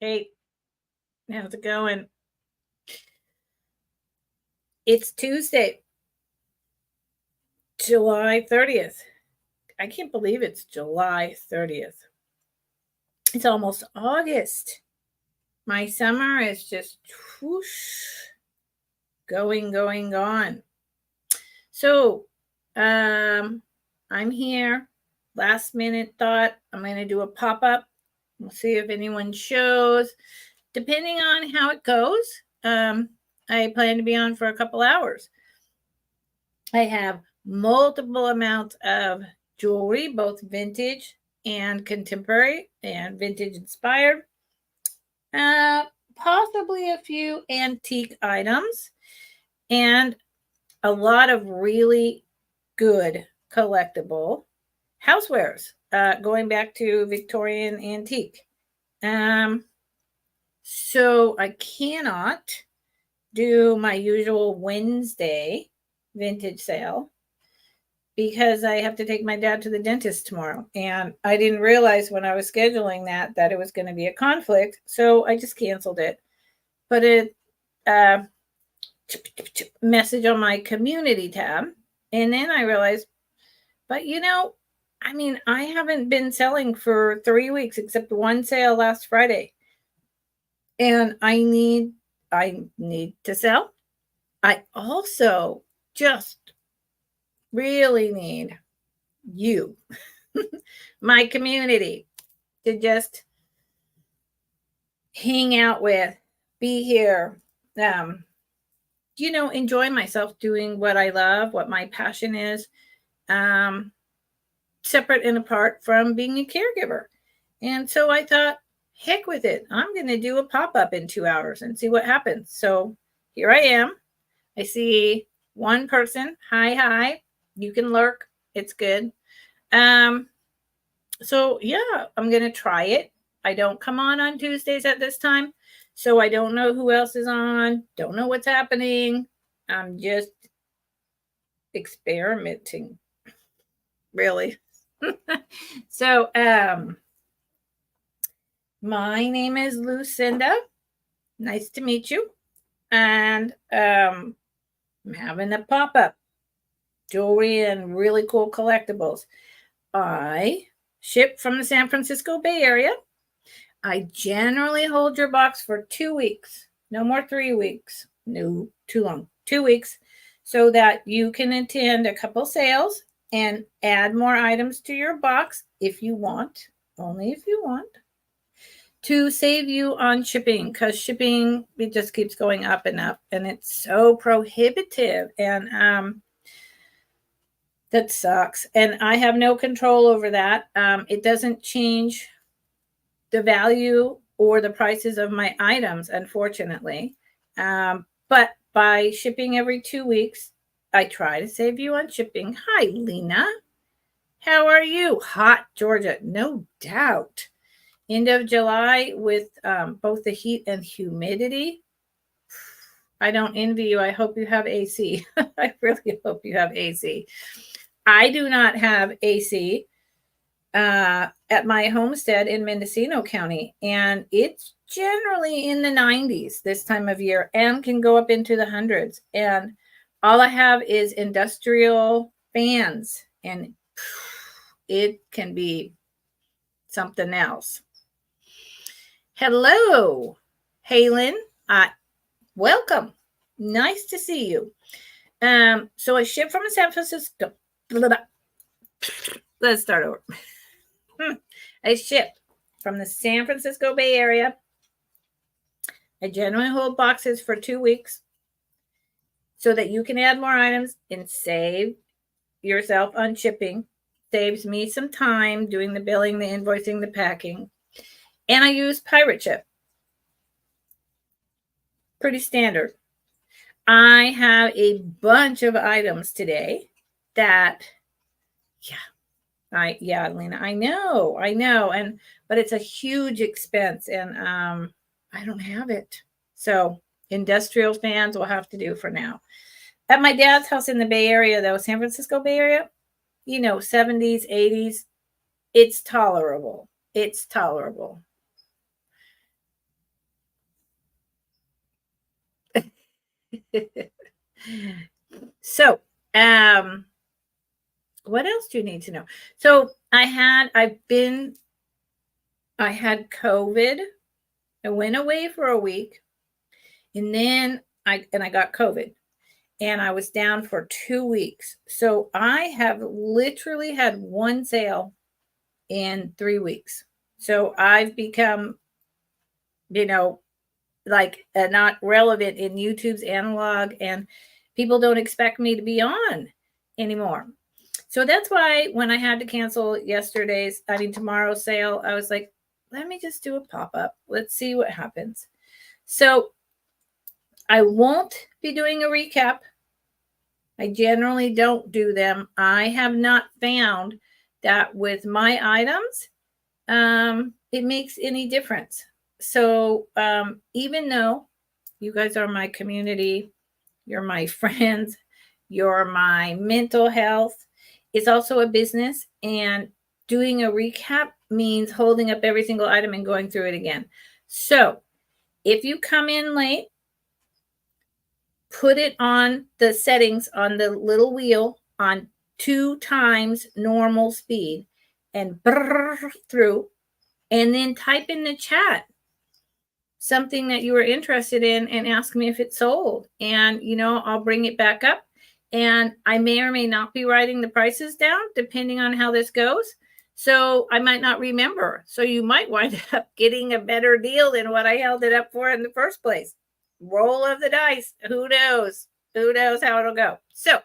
Hey, how's it going? It's Tuesday, July 30th. I can't believe it's July 30th. It's almost August. My summer is just whoosh, gone. So, I'm here. Last minute thought I'm going to do a pop up. We'll see if anyone shows. Depending on how it goes, I plan to be on for a couple hours. I have multiple amounts of jewelry, both vintage and contemporary and vintage inspired. Possibly a few antique items and a lot of really good collectible housewares, going back to Victorian antique. So I cannot do my usual Wednesday vintage sale because I have to take my dad to the dentist tomorrow. And I didn't realize when I was scheduling that it was going to be a conflict. So I just canceled it. Put a message on my community tab. And then I realized, but I haven't been selling for 3 weeks except one sale last Friday. And I need to sell. I also just really need you, my community, to just hang out with, be here, enjoy myself doing what I love, what my passion is, separate and apart from being a caregiver. And so I thought, heck with it. I'm going to do a pop-up in 2 hours and see what happens. So here I am. I see one person. Hi. You can lurk. It's good. So yeah, I'm going to try it. I don't come on Tuesdays at this time. So I don't know who else is on. Don't know what's happening. I'm just experimenting. Really. So, my name is Lucinda. Nice to meet you. And I'm having a pop-up. Jewelry and really cool collectibles. I ship from the San Francisco Bay Area. I generally hold your box for 2 weeks. No more 3 weeks. No, too long. 2 weeks. So that you can attend a couple sales and add more items to your box if you want. Only if you want. To save you on shipping, because shipping, it just keeps going up and up. And it's so prohibitive. And that sucks. And I have no control over that. It doesn't change the value or the prices of my items, unfortunately. But by shipping every 2 weeks, I try to save you on shipping. Hi, Lena. How are you? Hot Georgia, no doubt. End of July with both the heat and humidity. I don't envy you. I hope you have AC. I really hope you have AC. I do not have AC at my homestead in Mendocino County, and it's generally in the 90s this time of year and can go up into the hundreds. And all I have is industrial fans, and it can be something else. Hello, Halen. Welcome. Nice to see you. So I ship from San Francisco. Let's start over. I ship from the San Francisco Bay Area. I generally hold boxes for 2 weeks so that you can add more items and save yourself on shipping. Saves me some time doing the billing, the invoicing, the packing. And I use pirate ship. Pretty standard. I have a bunch of items today that, Lena, I know. But it's a huge expense and I don't have it. So industrial fans will have to do for now. At my dad's house in the Bay Area, though, San Francisco Bay Area, 70s, 80s, it's tolerable. So, what else do you need to know? So I had COVID. I went away for a week, and then I got COVID, and I was down for 2 weeks. So I have literally had one sale in 3 weeks. So I've become, like not relevant in YouTube's analog, and people don't expect me to be on anymore. So that's why when I had to cancel tomorrow's sale, I was like, let me just do a pop-up. Let's see what happens. So I won't be doing a recap. I generally don't do them. I have not found that with my items, it makes any difference. So even though you guys are my community, you're my friends, you're my mental health, it's also a business, and doing a recap means holding up every single item and going through it again. So if you come in late, put it on the settings on the little wheel on 2 times normal speed and through, and then type in the chat something that you were interested in and ask me if it's sold. And, I'll bring it back up. And I may or may not be writing the prices down depending on how this goes. So I might not remember. So you might wind up getting a better deal than what I held it up for in the first place. Roll of the dice. Who knows? Who knows how it'll go? So,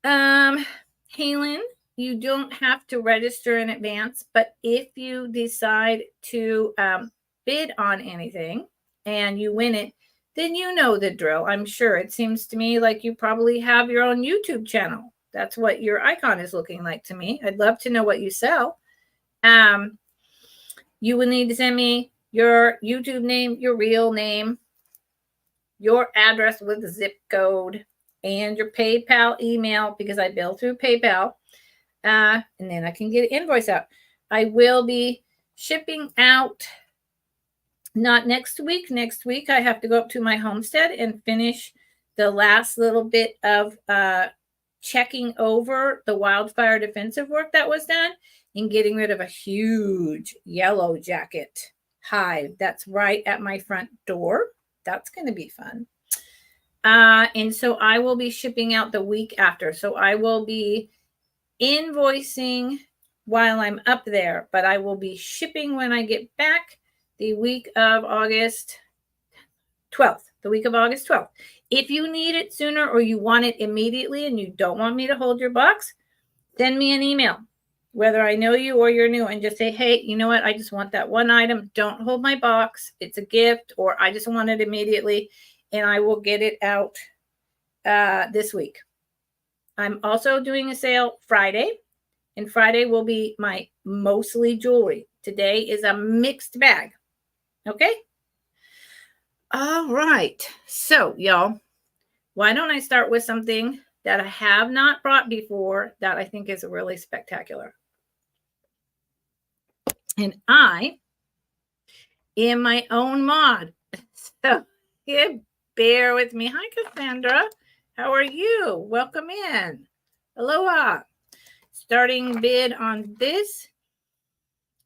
Halen, you don't have to register in advance, but if you decide to bid on anything and you win it, then you know the drill. I'm sure. It seems to me like you probably have your own YouTube channel. That's what your icon is looking like to me. I'd love to know what you sell. You will need to send me your YouTube name, your real name, your address with the zip code, and your PayPal email, because I bill through PayPal. And then I can get an invoice out. I will be shipping out, not next week. Next week, I have to go up to my homestead and finish the last little bit of checking over the wildfire defensive work that was done and getting rid of a huge yellow jacket hive that's right at my front door. That's going to be fun. And so I will be shipping out the week after. So I will be invoicing while I'm up there, but I will be shipping when I get back the week of August 12th. The week of August 12th. If you need it sooner or you want it immediately and you don't want me to hold your box, send me an email, whether I know you or you're new, and just say, hey, you know what? I just want that one item. Don't hold my box. It's a gift, or I just want it immediately, and I will get it out this week. I'm also doing a sale Friday, and Friday will be my mostly jewelry. Today is a mixed bag. Okay? All right. So, y'all, why don't I start with something that I have not brought before that I think is really spectacular. And I am my own mod. So, yeah, bear with me. Hi, Cassandra. How are you? Welcome in. Aloha. Starting bid on this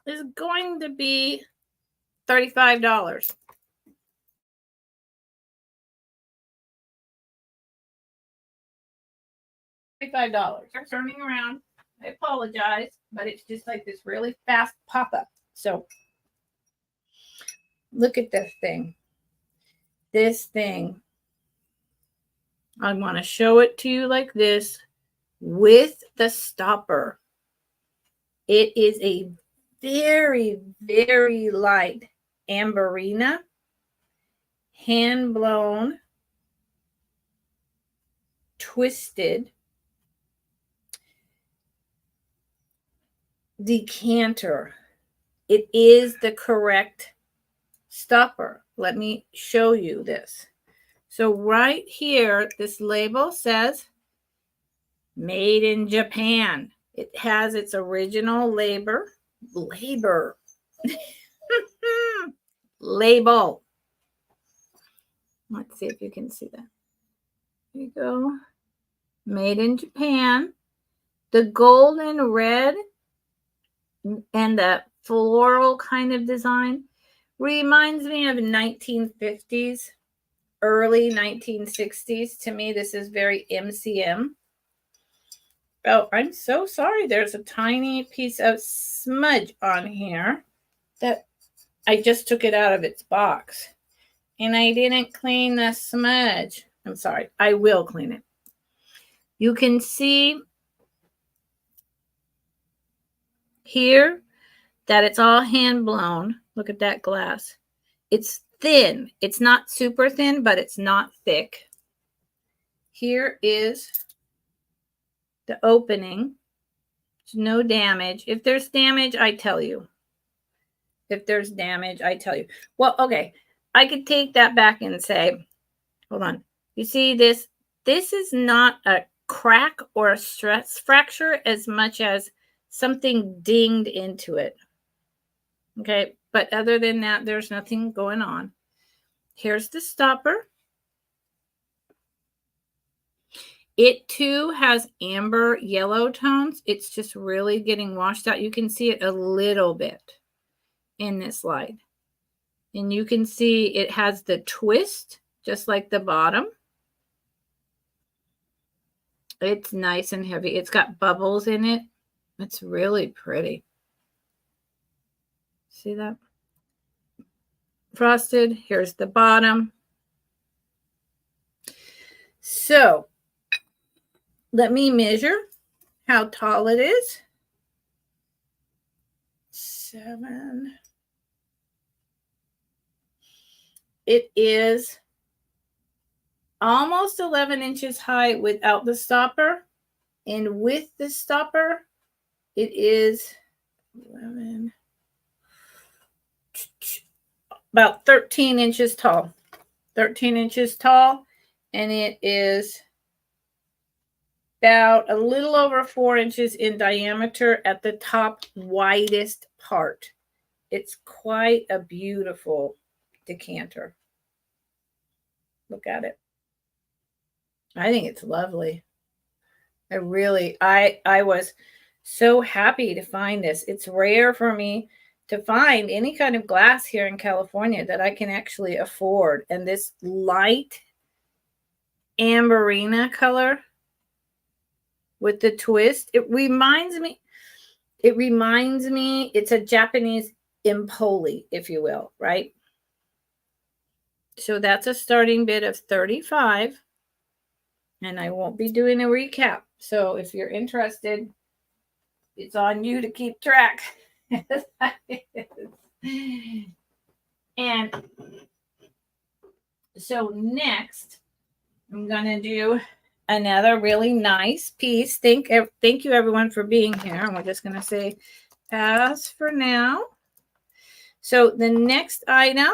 is going to be $35. $35. They're turning around. I apologize, but it's just like this really fast pop-up. So look at this thing. This thing. I want to show it to you like this with the stopper. It is a very, very light amberina, hand-blown, twisted decanter. It is the correct stopper. Let me show you this. So right here, this label says made in Japan. It has its original label. Label. Let's see if you can see that. There you go. Made in Japan. The golden red and the floral kind of design reminds me of 1950s, early 1960s. To me, this is very MCM. Oh, I'm so sorry. There's a tiny piece of smudge on here that I just took it out of its box. And I didn't clean the smudge. I'm sorry. I will clean it. You can see here that it's all hand blown. Look at that glass. It's thin. It's not super thin, but it's not thick. Here is the opening. There's no damage. If there's damage, I tell you. If there's damage, I tell you. Well, okay. I could take that back and say, hold on. You see this? This is not a crack or a stress fracture as much as something dinged into it. Okay. But other than that, there's nothing going on. Here's the stopper. It too has amber yellow tones. It's just really getting washed out. You can see it a little bit in this light. And you can see it has the twist, just like the bottom. It's nice and heavy. It's got bubbles in it. It's really pretty. See that? Frosted. Here's the bottom. So let me measure how tall it is. 7. It is almost 11 inches high without the stopper. And with the stopper, it is 11, about 13 inches tall. 13 inches tall. And it is about a little over 4 inches in diameter at the top widest part. It's quite a beautiful decanter. Look at it. I think it's lovely. I was so happy to find this. It's rare for me to find any kind of glass here in California that I can actually afford. And this light amberina color with the twist, it reminds me, it's a Japanese impoli, if you will, right? So that's a starting bid of 35. And I won't be doing a recap. So if you're interested, it's on you to keep track. And so next, I'm going to do another really nice piece. Thank you, everyone, for being here. And we're just going to say pass for now. So the next item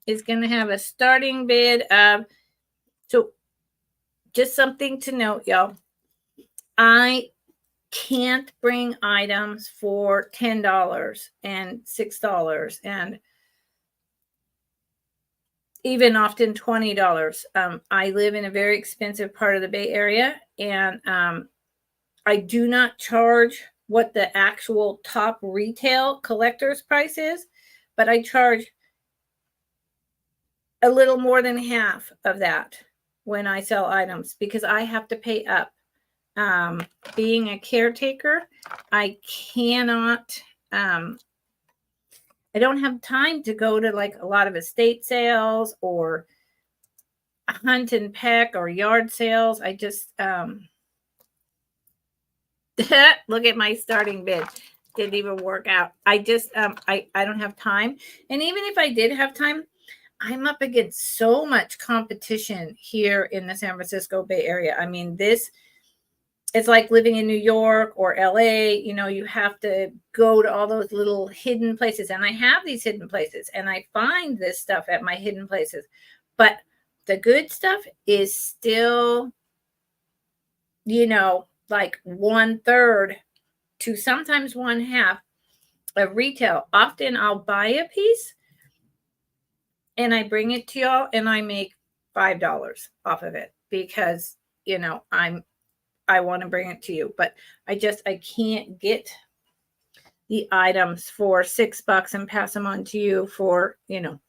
is going to have a starting bid of, so just something to note, y'all. I can't bring items for $10 and $6 and even often $20. I live in a very expensive part of the Bay Area, and I do not charge what the actual top retail collector's price is, but I charge a little more than half of that when I sell items because I have to pay up. Being a caretaker, I cannot, I don't have time to go to like a lot of estate sales or hunt and peck or yard sales. I just, look at my starting bid. Didn't even work out. I just, I don't have time. And even if I did have time, I'm up against so much competition here in the San Francisco Bay Area. I mean, it's like living in New York or LA. You know, you have to go to all those little hidden places. And I have these hidden places and I find this stuff at my hidden places. But the good stuff is still, you know, like 1/3 to sometimes 1/2 of retail. Often I'll buy a piece and I bring it to y'all and I make $5 off of it because, you know, I want to bring it to you, but I can't get the items for $6 and pass them on to you for, you know,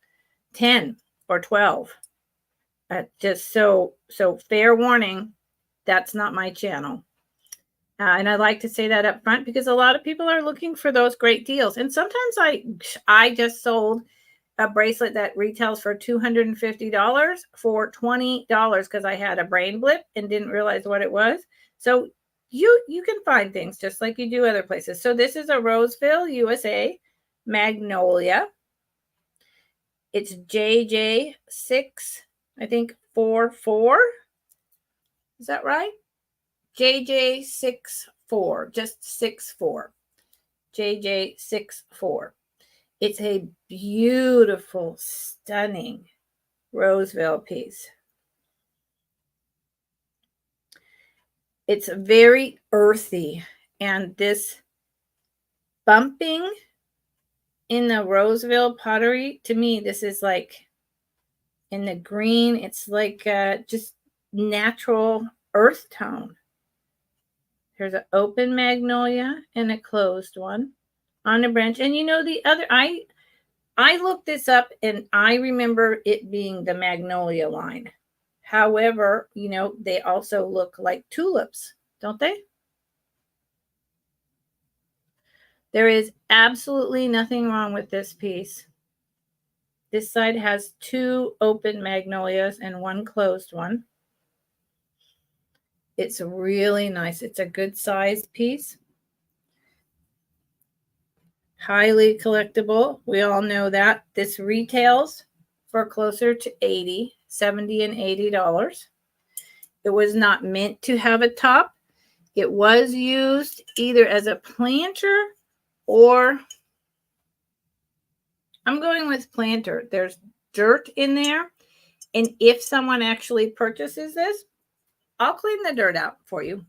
10 or 12. Just so fair warning, that's not my channel. And I like to say that up front because a lot of people are looking for those great deals. And sometimes I just sold a bracelet that retails for $250 for $20 because I had a brain blip and didn't realize what it was. So you can find things just like you do other places. So this is a Roseville, USA Magnolia. It's JJ6, I think 44. Is that right? JJ64, just 64. JJ64. It's a beautiful, stunning Roseville piece. It's very earthy, and this bumping in the Roseville pottery, to me, this is like in the green, it's like just natural earth tone. There's an open magnolia and a closed one on a branch. And you know, the other, I looked this up and I remember it being the magnolia line. However, you know, they also look like tulips, don't they? There is absolutely nothing wrong with this piece. This side has 2 open magnolias and 1 closed one. It's really nice. It's a good sized piece. Highly collectible. We all know that. This retails for closer to $80, $70, and $80. It was not meant to have a top. It was used either as a planter or I'm going with planter. There's dirt in there. And if someone actually purchases this, I'll clean the dirt out for you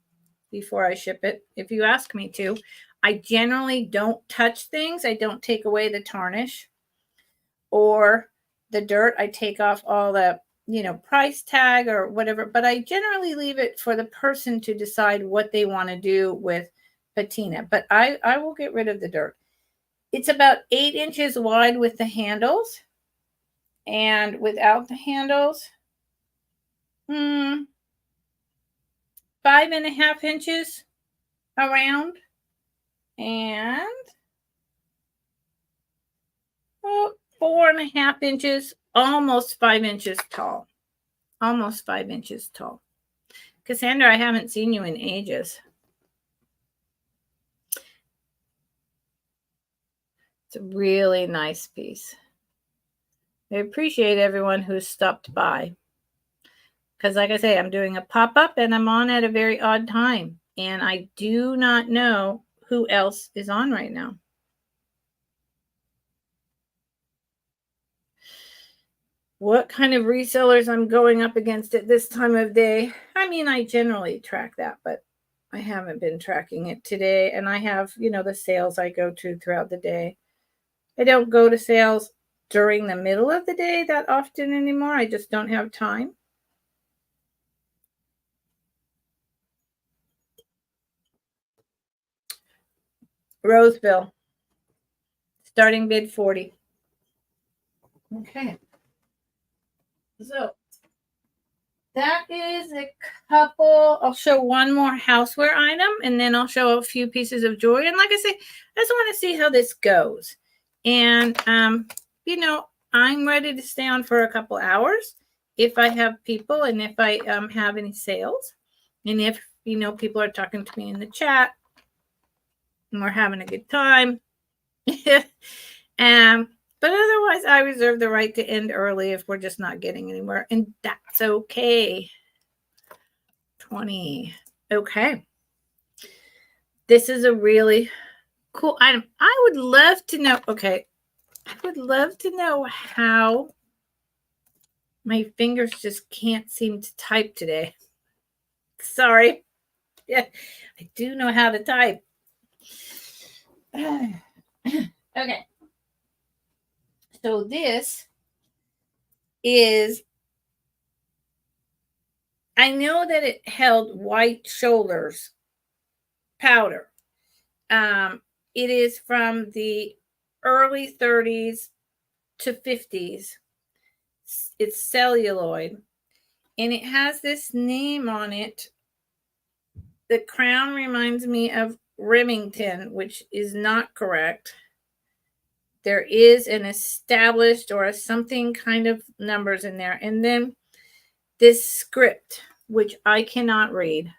before I ship it, if you ask me to. I generally don't touch things. I don't take away the tarnish or the dirt. I take off all the, you know, price tag or whatever, but I generally leave it for the person to decide what they want to do with patina. But I will get rid of the dirt. It's about 8 inches wide with the handles, and without the handles, 5.5 inches around, and 4.5 inches, almost 5 inches tall. Almost 5 inches tall. Cassandra, I haven't seen you in ages. It's a really nice piece. I appreciate everyone who's stopped by. Because like I say, I'm doing a pop-up and I'm on at a very odd time. And I do not know who else is on right now. What kind of resellers I'm going up against at this time of day? I mean, I generally track that, but I haven't been tracking it today. And I have, you know, the sales I go to throughout the day. I don't go to sales during the middle of the day that often anymore. I just don't have time. Roseville. Starting bid 40. Okay. So that is a couple. I'll show one more houseware item and then I'll show a few pieces of jewelry. And like I say, I just want to see how this goes. And, you know, I'm ready to stay on for a couple hours if I have people and if I have any sales. And if, you know, people are talking to me in the chat and we're having a good time. But otherwise, I reserve the right to end early if we're just not getting anywhere. And that's okay. 20. Okay. This is a really cool item. I would love to know. Okay. I would love to know how my fingers just can't seem to type today. Sorry. Yeah, I do know how to type. Okay. So this is, I know that it held white shoulders powder. It is from the early 30s to 50s. It's celluloid, and it has this name on it. The crown reminds me of Remington, which is not correct. There is an established or a something kind of numbers in there. And then this script, which I cannot read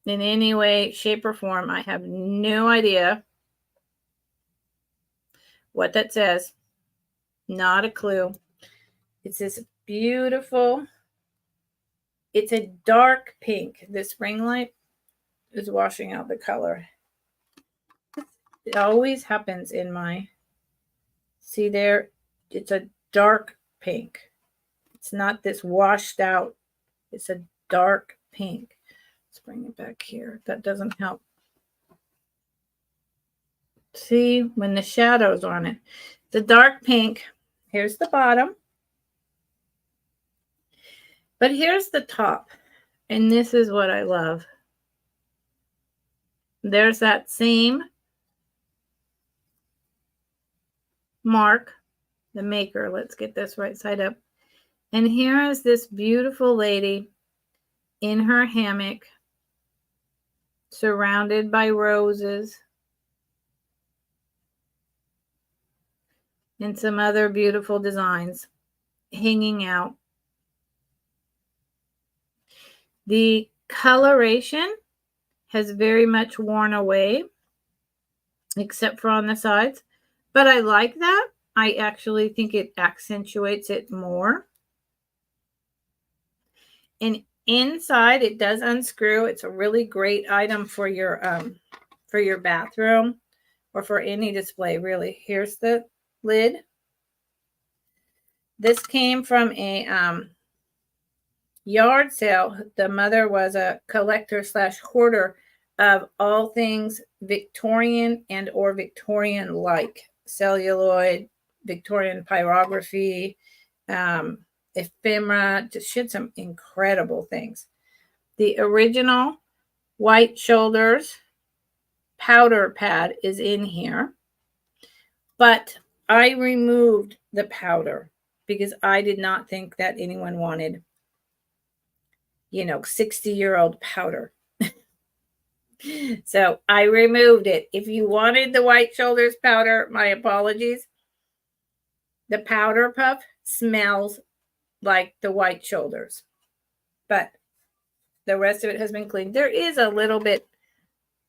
in any way, shape, or form. I have no idea what that says. Not a clue. It's this beautiful, it's a dark pink. This ring light is washing out the color. It always happens in my, see there, it's a dark pink. It's not this washed out, it's a dark pink. Let's bring it back here. That doesn't help. See, when the shadow's on it, the dark pink. Here's the bottom. But here's the top. And this is what I love. There's that same mark, the maker. Let's get this right side up. And here is this beautiful lady in her hammock, surrounded by roses and some other beautiful designs hanging out. The coloration has very much worn away, except for on the sides. But I like that. I actually think it accentuates it more. And inside, it does unscrew. It's a really great item for your bathroom or for any display, really. Here's the lid. This came from a yard sale. The mother was a collector / hoarder of all things Victorian and or Victorian like celluloid, Victorian pyrography, ephemera. Just she had some incredible things. The original white shoulders powder pad is in here, but I removed the powder because I did not think that anyone wanted, 60-year-old powder. So I removed it. If you wanted the white shoulders powder, my apologies. The powder puff smells like the white shoulders, but the rest of it has been cleaned. There is a little bit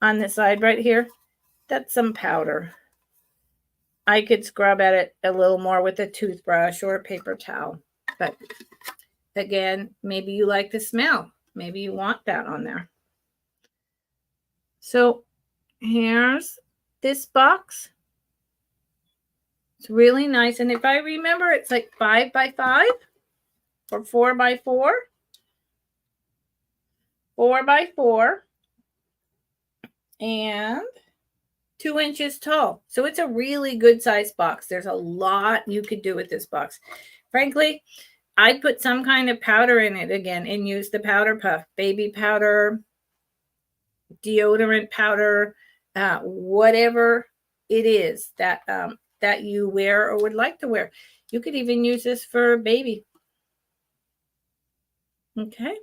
on the side right here. That's some powder. I could scrub at it a little more with a toothbrush or a paper towel. But again, maybe you like the smell. Maybe you want that on there. So here's this box. It's really nice. And if I remember, it's like 5 by 5 or 4 by 4. 4 by 4. And 2 inches tall. So it's a really good size box. There's a lot you could do with this box. Frankly, I'd put some kind of powder in it again and use the powder puff, baby powder, deodorant powder, whatever it is that that you wear or would like to wear. You could even use this for baby. Okay.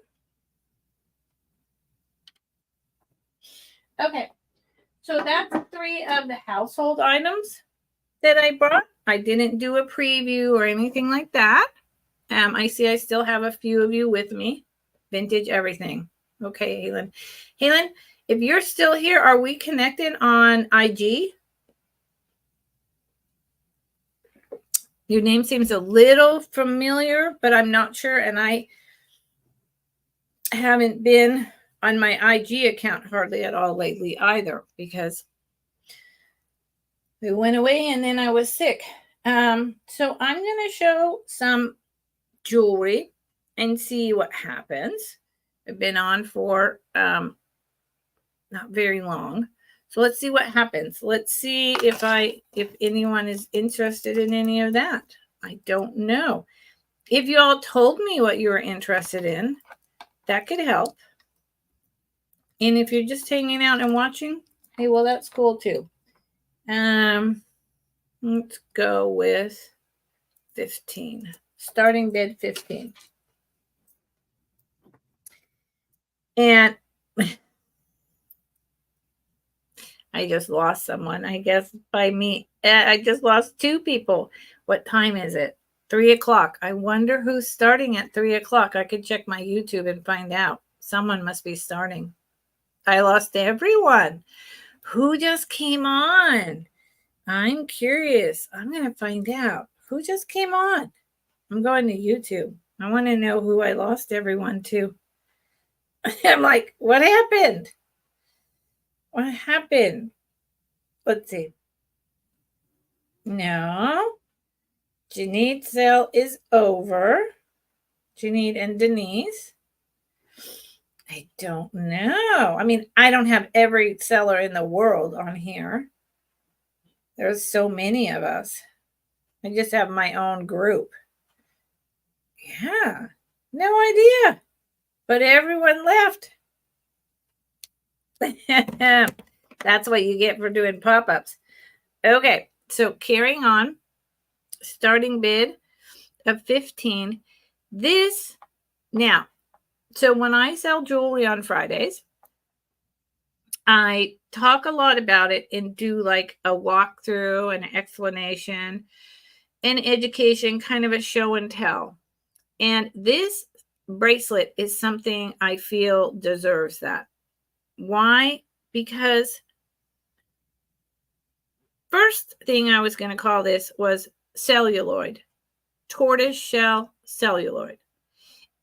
Okay. So that's 3 of the household items that I brought. I didn't do a preview or anything like that. I see I still have a few of you with me. Vintage everything. Okay, Halen. Halen, if you're still here, are we connected on IG? Your name seems a little familiar, but I'm not sure. And I haven't been on my IG account hardly at all lately either, because we went away and then I was sick. So I'm going to show some jewelry and see what happens. I've been on for not very long. So let's see what happens. Let's see if anyone is interested in any of that. I don't know. If you all told me what you were interested in, that could help. And if you're just hanging out and watching, hey, well, that's cool too. Let's go with 15. Starting bid 15. And I just lost someone, I guess, by me. I just lost 2 people. What time is it? 3 o'clock. I wonder who's starting at 3 o'clock. I could check my YouTube and find out. Someone must be starting. I lost everyone. Who just came on? I'm curious. I'm going to find out. Who just came on? I'm going to YouTube. I want to know who I lost everyone to. I'm like, what happened? What happened? Let's see. No. Janine's sale is over. Janine and Denise. I don't know. I mean, I don't have every seller in the world on here. There's so many of us. I just have my own group. Yeah. No idea. But everyone left. That's what you get for doing pop-ups. Okay, so carrying on. Starting bid of 15. This, now, so when I sell jewelry on Fridays, I talk a lot about it and do like a walkthrough, an explanation, an education, kind of a show and tell. And this bracelet is something I feel deserves that. Why? Because first thing I was going to call this was celluloid, tortoise shell celluloid.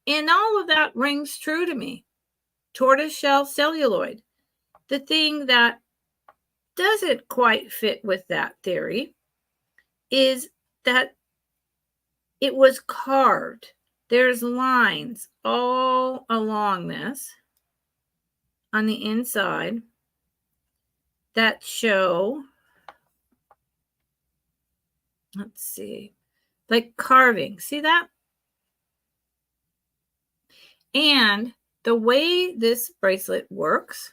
And all of that rings true to me. Tortoise shell celluloid. The thing that doesn't quite fit with that theory is that it was carved. There's lines all along this on the inside that show, let's see, like carving. See that? And the way this bracelet works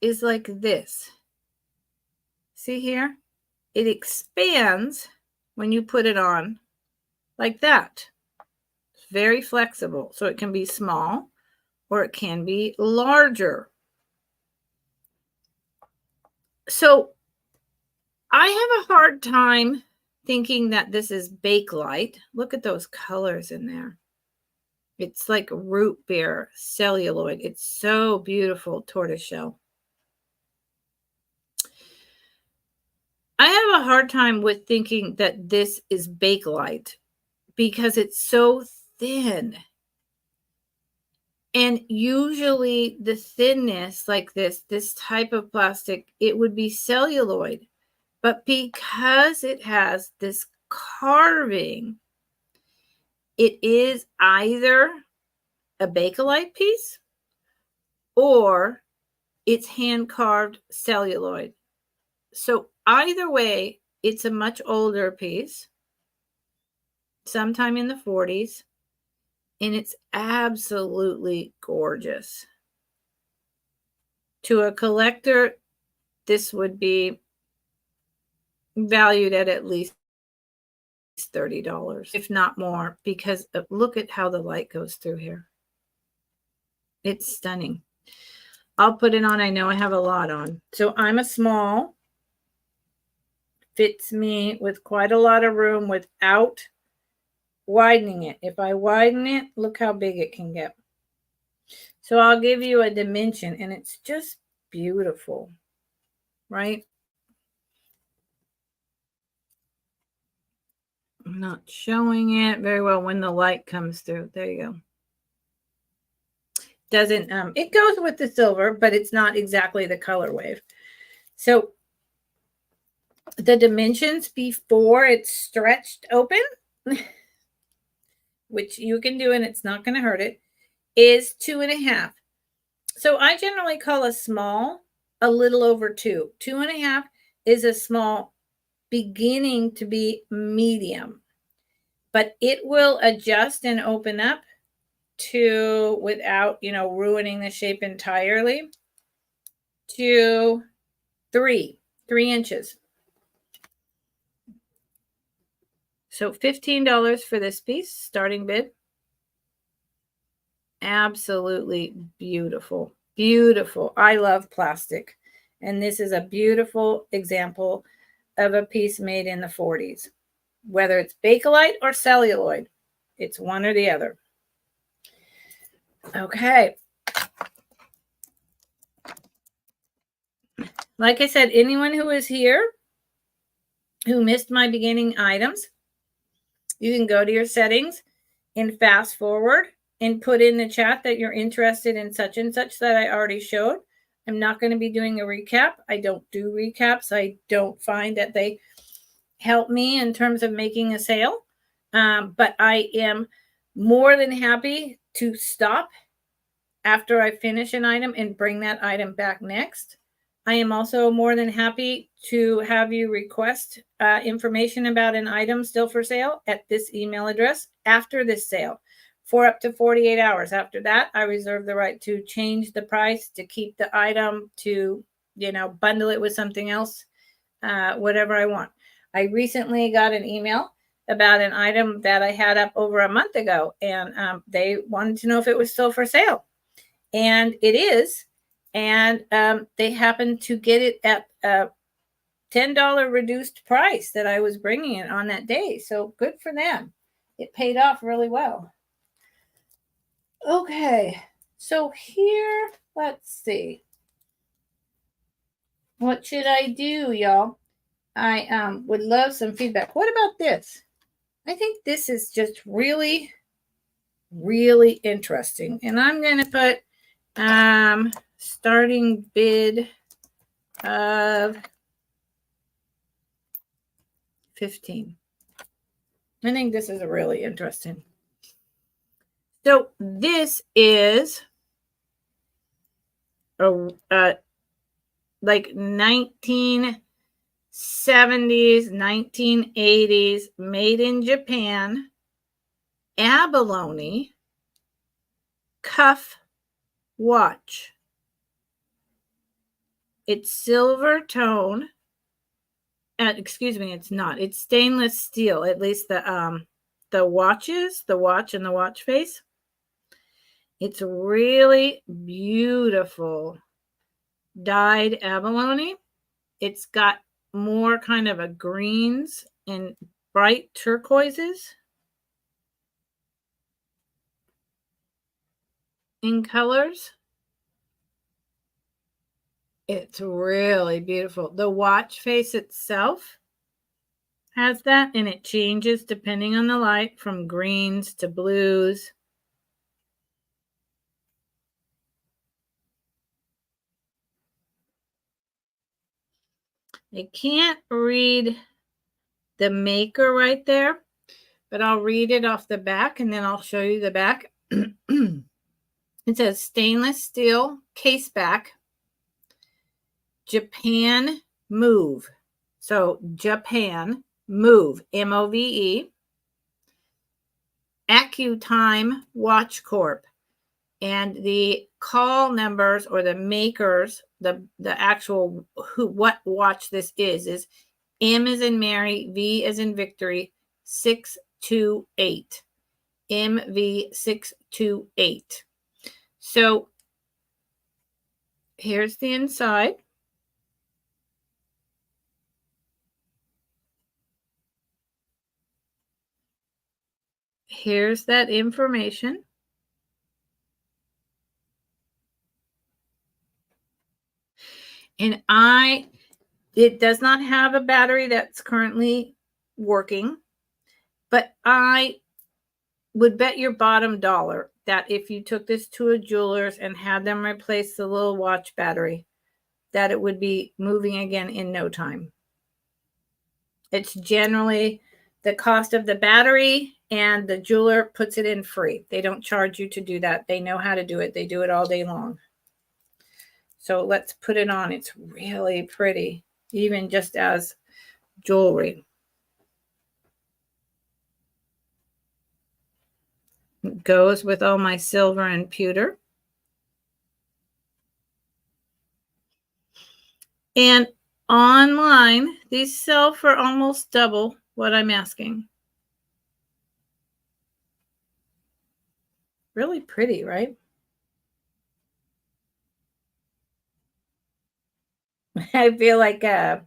is like this. See here? It expands when you put it on like that. It's very flexible. So it can be small or it can be larger. So I have a hard time thinking that this is Bakelite. Look at those colors in there. It's like root beer celluloid. It's so beautiful, tortoiseshell. I have a hard time with thinking that this is Bakelite because it's so thin. And usually the thinness like this type of plastic, it would be celluloid. But because it has this carving, it is either a Bakelite piece or it's hand-carved celluloid. So either way, it's a much older piece, sometime in the 40s, and it's absolutely gorgeous. To a collector, this would be valued at least $30, if not more, because look at how the light goes through here. It's stunning. I'll put it on. I know I have a lot on. So I'm a small. Fits me with quite a lot of room without widening it. If I widen it, look how big it can get. So I'll give you a dimension, and it's just beautiful, right? I'm not showing it very well when the light comes through. There you go. Doesn't, it goes with the silver, but it's not exactly the color wave. So the dimensions before it's stretched open, which you can do and it's not going to hurt it, is 2.5. So I generally call a small a little over 2. 2.5 is a small beginning to be medium, but it will adjust and open up to, without, ruining the shape entirely, to 3 inches. So $15 for this piece, starting bid. Absolutely beautiful. Beautiful. I love plastic. And this is a beautiful example of a piece made in the 40s. Whether it's Bakelite or celluloid, it's one or the other. Okay. Like I said, anyone who is here who missed my beginning items, you can go to your settings and fast forward and put in the chat that you're interested in such and such that I already showed. I'm not going to be doing a recap. I don't do recaps. I don't find that they help me in terms of making a sale. But I am more than happy to stop after I finish an item and bring that item back next. I am also more than happy to have you request information about an item still for sale at this email address after this sale for up to 48 hours. After that, I reserve the right to change the price, to keep the item, to, bundle it with something else, whatever I want. I recently got an email about an item that I had up over a month ago, and they wanted to know if it was still for sale. And it is. And they happened to get it at a $10 reduced price that I was bringing it on that day. So good for them. It paid off really well. Okay. So here, let's see. What should I do, y'all? I would love some feedback. What about this? I think this is just really, really interesting. And I'm going to put starting bid of 15. I think this is really interesting. So this is like 1970s, 1980s, made in Japan, abalone cuff watch. It's silver tone. Excuse me, it's not. It's stainless steel. At least the watch and the watch face. It's really beautiful dyed abalone. It's got more kind of a greens and bright turquoises in colors. It's really beautiful. The watch face itself has that, and it changes depending on the light from greens to blues. I can't read the maker right there, but I'll read it off the back and then I'll show you the back. It says stainless steel case back, Japan Move. So Japan Move, MOVE, AccuTime Watch Corp. And the call numbers or the makers, the actual what watch this is M as in Mary, V as in Victory, 628. MV628. So here's the inside. Here's that information. And it does not have a battery that's currently working, but I would bet your bottom dollar that if you took this to a jeweler's and had them replace the little watch battery, that it would be moving again in no time. It's generally the cost of the battery, and the jeweler puts it in free. They don't charge you to do that. They know how to do it. They do it all day long. So let's put it on. It's really pretty, even just as jewelry. It goes with all my silver and pewter. And online, these sell for almost double what I'm asking. Really pretty, right? I feel like a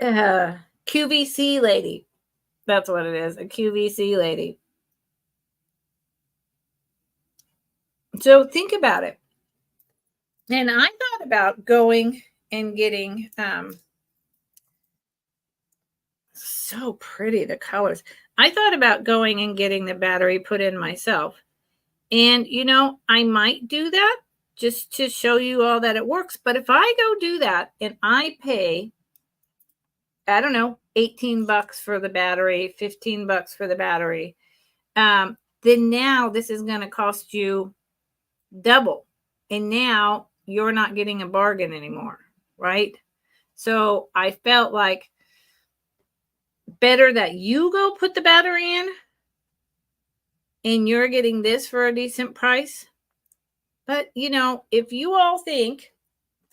QVC lady. That's what it is, a QVC lady. So think about it. And I thought about going and getting so pretty, the colors. I thought about going and getting the battery put in myself. And, you know, I might do that just to show you all that it works. But if I go do that and I pay, I don't know, 18 bucks for the battery, 15 bucks for the battery, then now this is going to cost you double. And now you're not getting a bargain anymore, right? So I felt like better that you go put the battery in and you're getting this for a decent price. But, you know, if you all think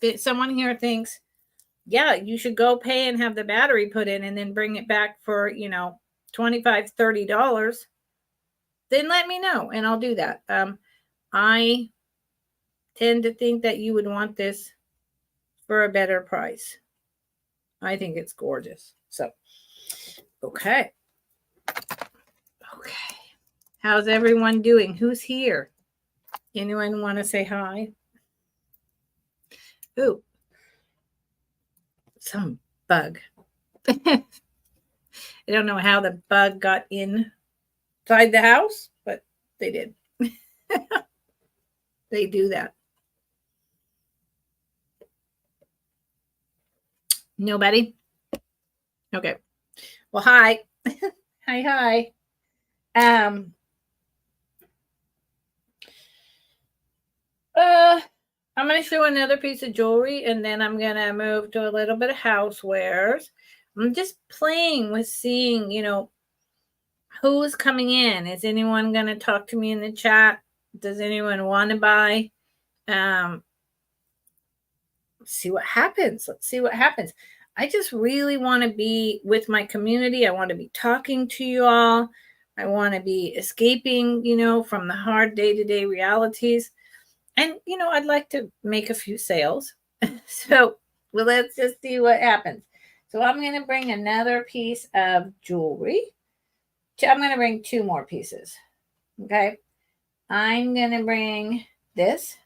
that someone here thinks, yeah, you should go pay and have the battery put in and then bring it back for, you know, $25, $30, then let me know and I'll do that. I tend to think that you would want this for a better price. I think it's gorgeous. So, okay. Okay. How's everyone doing? Who's here? Anyone want to say hi? Ooh, some bug. I don't know how the bug got inside the house, but they did. They do that. Nobody? Okay. Well, hi. Hi. I'm going to show another piece of jewelry and then I'm going to move to a little bit of housewares. I'm just playing with seeing, you know, who's coming in. Is anyone going to talk to me in the chat? Does anyone want to buy? See what happens. Let's see what happens. I just really want to be with my community. I want to be talking to you all. I want to be escaping, you know, from the hard day-to-day realities. And, you know, I'd like to make a few sales. So, well, let's just see what happens. So I'm going to bring another piece of jewelry. I'm going to bring two more pieces. Okay. I'm going to bring this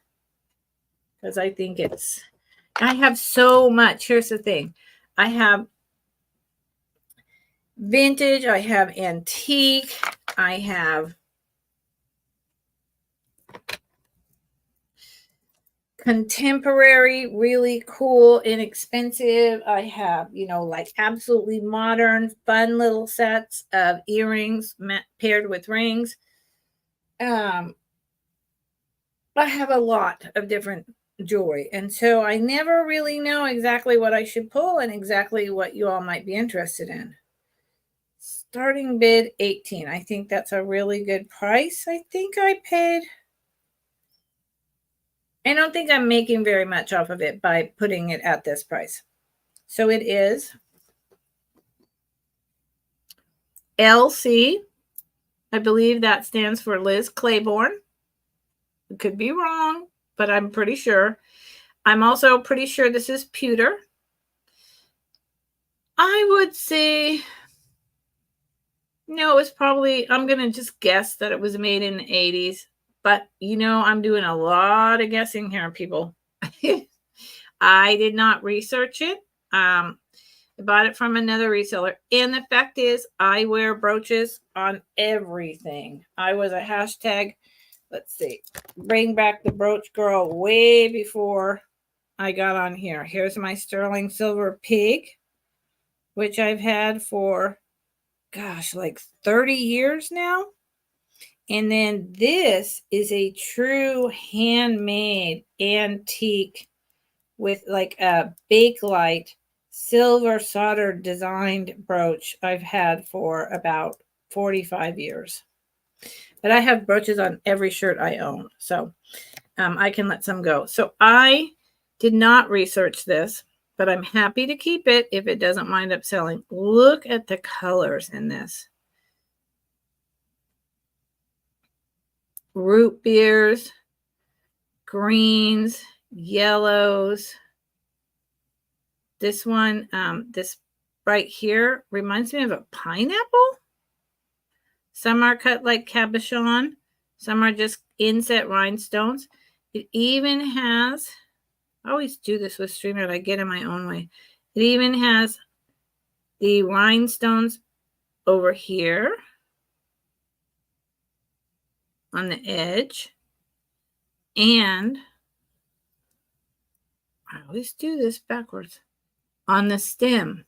because I think I have so much. Here's the thing. I have vintage. I have antique. I have contemporary, really cool, inexpensive. I have, you know, like absolutely modern, fun little sets of earrings paired with rings. I have a lot of different jewelry. And so I never really know exactly what I should pull and exactly what you all might be interested in. Starting bid 18. I think that's a really good price. I think I don't think I'm making very much off of it by putting it at this price. So it is LC. I believe that stands for Liz Claiborne. It could be wrong, but I'm pretty sure. I'm also pretty sure this is pewter. I would say, no, it's probably, I'm going to just guess that it was made in the 80s. But, you know, I'm doing a lot of guessing here, people. I did not research it. I bought it from another reseller. And the fact is, I wear brooches on everything. I was a hashtag, let's see, bring back the brooch girl way before I got on here. Here's my sterling silver pig, which I've had for, gosh, like 30 years now. And then this is a true handmade antique with like a Bakelite silver solder designed brooch I've had for about 45 years. But I have brooches on every shirt I own, so I can let some go. So I did not research this, but I'm happy to keep it if it doesn't wind up selling. Look at the colors in this. Root beers, greens, yellows. This one, this right here reminds me of a pineapple. Some are cut like cabochon. Some are just inset rhinestones. It even has, I always do this with StreamYard. I get in my own way. It even has the rhinestones over here on the edge. And I always do this backwards on the stem.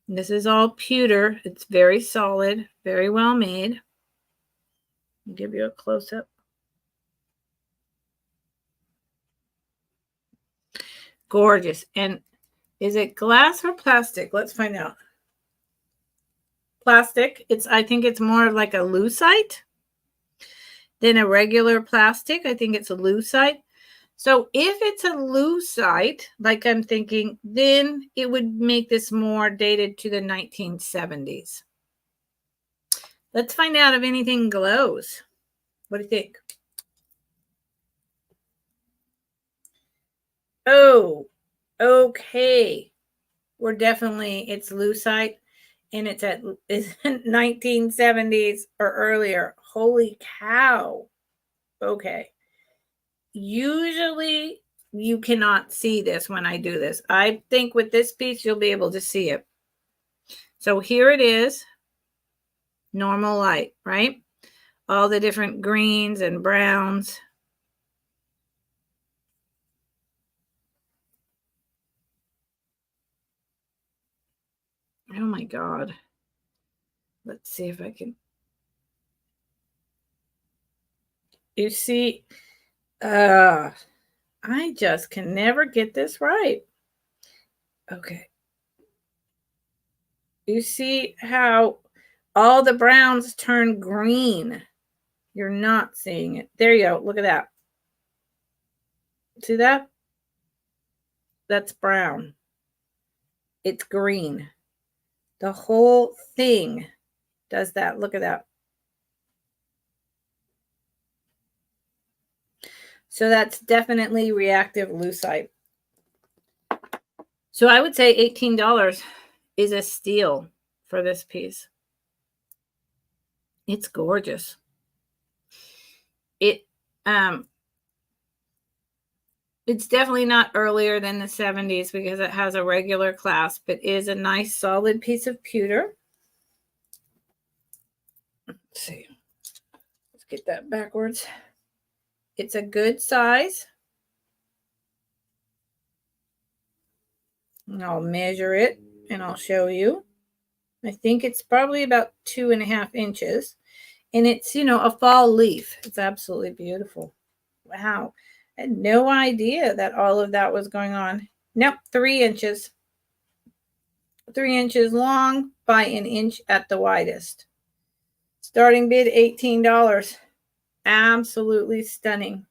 This is all pewter. It's very solid, very well made. I'll give you a close-up. Gorgeous. And is it glass or plastic? Let's find out. Plastic. I think it's more like a lucite than a regular plastic. I think it's a lucite. So if it's a lucite, like I'm thinking, then it would make this more dated to the 1970s. Let's find out if anything glows. What do you think? Oh, okay. It's lucite, and it's 1970s or earlier. Holy cow. Okay. Usually you cannot see this when I do this. I think with this piece, you'll be able to see it. So here it is. Normal light, right? All the different greens and browns. Oh my God. Let's see if I can. You see, I just can never get this right. Okay. You see how all the browns turn green. You're not seeing it. There you go. Look at that. See that? That's brown. It's green. The whole thing does that. Look at that. So that's definitely reactive lucite. So I would say $18 is a steal for this piece. It's gorgeous. It's definitely not earlier than the 70s because it has a regular clasp. It is a nice solid piece of pewter. Let's see. Let's get that backwards. It's a good size. And I'll measure it and I'll show you. I think it's probably about 2.5 inches. And it's, a fall leaf. It's absolutely beautiful. Wow. I had no idea that all of that was going on. Nope, 3 inches. 3 inches long by 1 inch at the widest. Starting bid $18. Absolutely stunning.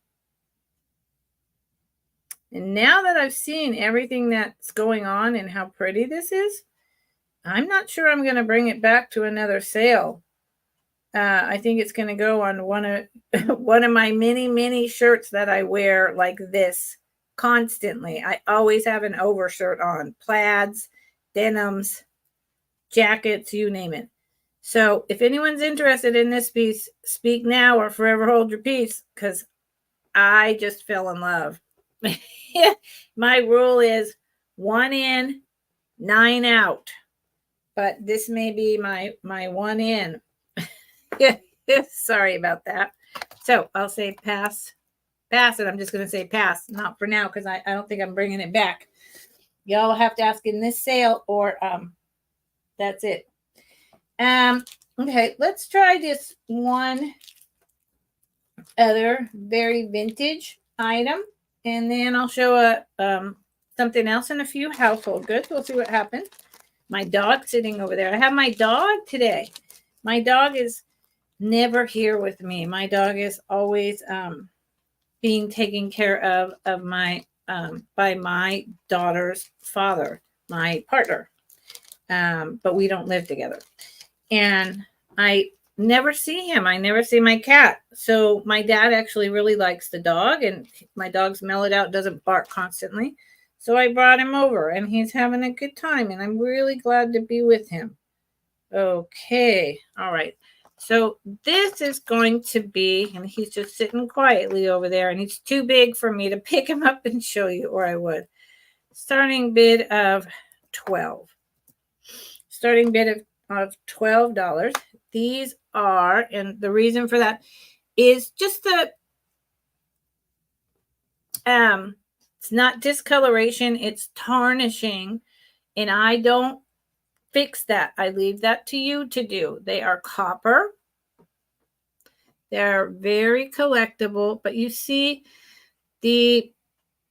And now that I've seen everything that's going on and how pretty this is, I'm not sure I'm going to bring it back to another sale. I think it's going to go on one of my many shirts that I wear like this constantly. I always have an overshirt on. Plaids, denims, jackets, you name it. So if anyone's interested in this piece, speak now or forever hold your peace, because I just fell in love. My rule is 1 in, 9 out. But this may be my 1 in. Sorry about that. So I'll say pass, and I'm just going to say pass, not for now, because I don't think I'm bringing it back. Y'all have to ask in this sale, or that's it. Okay, let's try this one other very vintage item. And then I'll show something else in a few household goods. We'll see what happens. My dog sitting over there. I have my dog today. My dog is never here with me. My dog is always being taken care of my by my daughter's father, my partner. But we don't live together. And I never see him. I never see my cat. So my dad actually really likes the dog, and my dog's mellowed out, doesn't bark constantly. So I brought him over, and he's having a good time, and I'm really glad to be with him. Okay. All right. So this is going to be, and he's just sitting quietly over there, and he's too big for me to pick him up and show you, or I would. Starting bid of 12. Starting bid of $12. These are, and the reason for that is just the it's not discoloration, it's tarnishing, and I don't fix that. I leave that to you to do. They are copper. They're very collectible, but you see the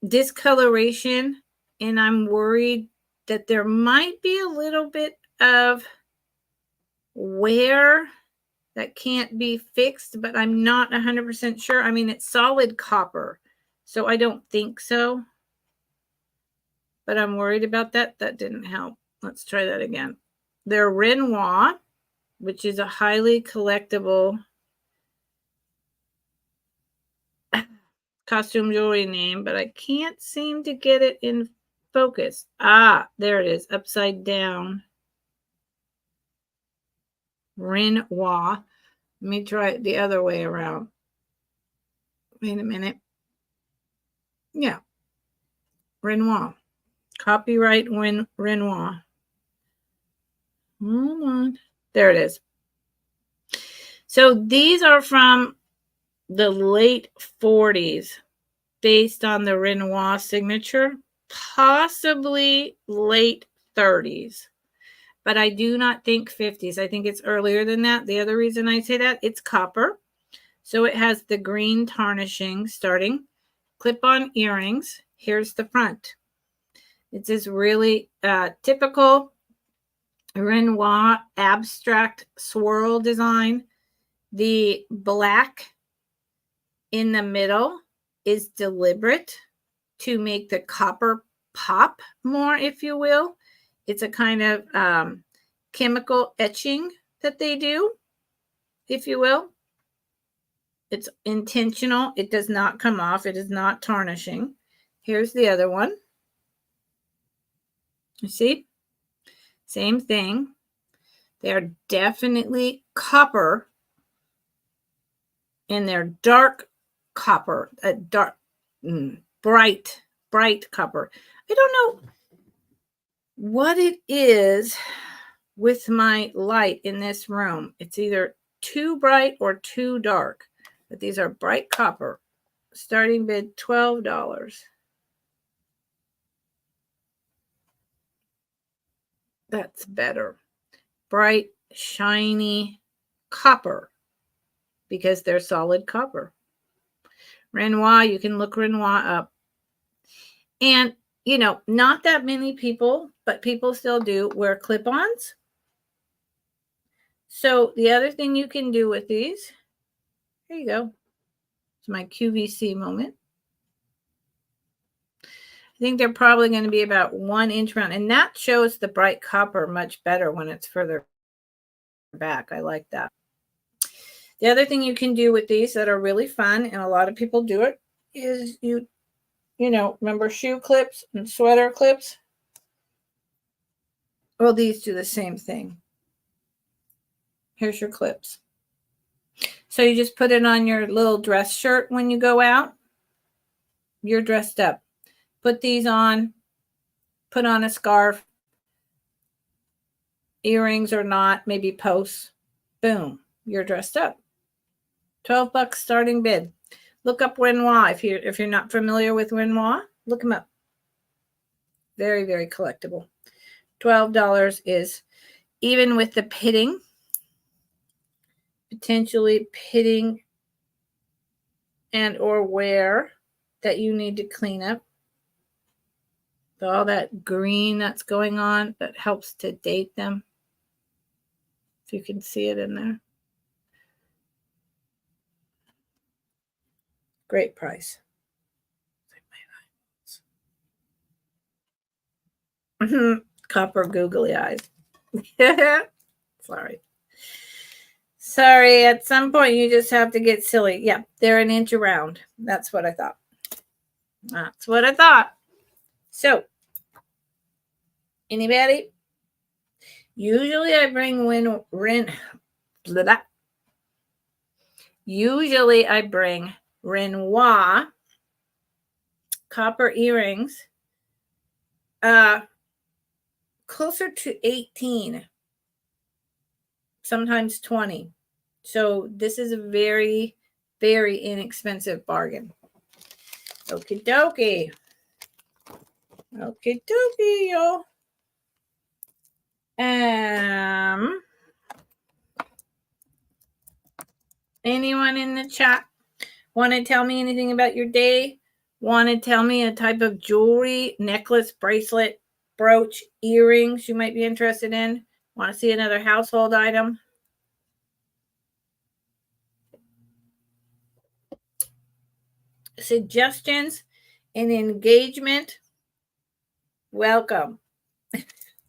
discoloration, and I'm worried that there might be a little bit of wear that can't be fixed, but I'm not 100% sure. I mean, it's solid copper, so I don't think so, but I'm worried about that. That didn't help. Let's try that again. They're Renoir, which is a highly collectible costume jewelry name, but I can't seem to get it in focus. Ah, there it is, upside down. Renoir. Let me try it the other way around. Wait a minute. Yeah. Renoir. Copyright Renoir. Hold on. There it is. So these are from the late 40s, based on the Renoir signature, possibly late 30s. But I do not think 50s. I think it's earlier than that. The other reason I say that, it's copper. So it has the green tarnishing starting. Clip-on earrings. Here's the front. It's this really typical Renoir abstract swirl design. The black in the middle is deliberate to make the copper pop more, if you will. It's a kind of chemical etching that they do, if you will. It's intentional. It does not come off. It is not tarnishing. Here's the other one. You see? Same thing. They're definitely copper, and they're dark copper, bright copper. I don't know what it is with my light in this room. It's either too bright or too dark, but these are bright copper. Starting bid $12. That's better. Bright, shiny copper, because they're solid copper. Renoir, you can look Renoir up. And, you know, not that many people, but people still do wear clip-ons. So the other thing you can do with these, here you go. It's my QVC moment. I think they're probably going to be about 1 inch round. And that shows the bright copper much better when it's further back. I like that. The other thing you can do with these that are really fun, and a lot of people do it, is you know, remember shoe clips and sweater clips? Well, these do the same thing. Here's your clips. So you just put it on your little dress shirt when you go out. You're dressed up. Put these on. Put on a scarf. Earrings or not, maybe posts. Boom. You're dressed up. $12 starting bid. Look up Renoir if you're not familiar with Renoir. Look them up. Very, very collectible. $12 is, even with the pitting, potentially pitting and or wear that you need to clean up. So all that green that's going on, that helps to date them. If you can see it in there. Great price. Copper googly eyes. Sorry, at some point you just have to get silly. Yeah, they're an inch around. That's what I thought. That's what I thought. So, anybody? Usually I bring Usually I bring Renoir copper earrings closer to 18, sometimes 20. So this is a very, very inexpensive bargain. Okie dokie. Okie dokie, y'all. Anyone in the chat want to tell me anything about your day? Want to tell me a type of jewelry, necklace, bracelet, brooch, earrings you might be interested in? Want to see another household item? Suggestions and engagement? Welcome.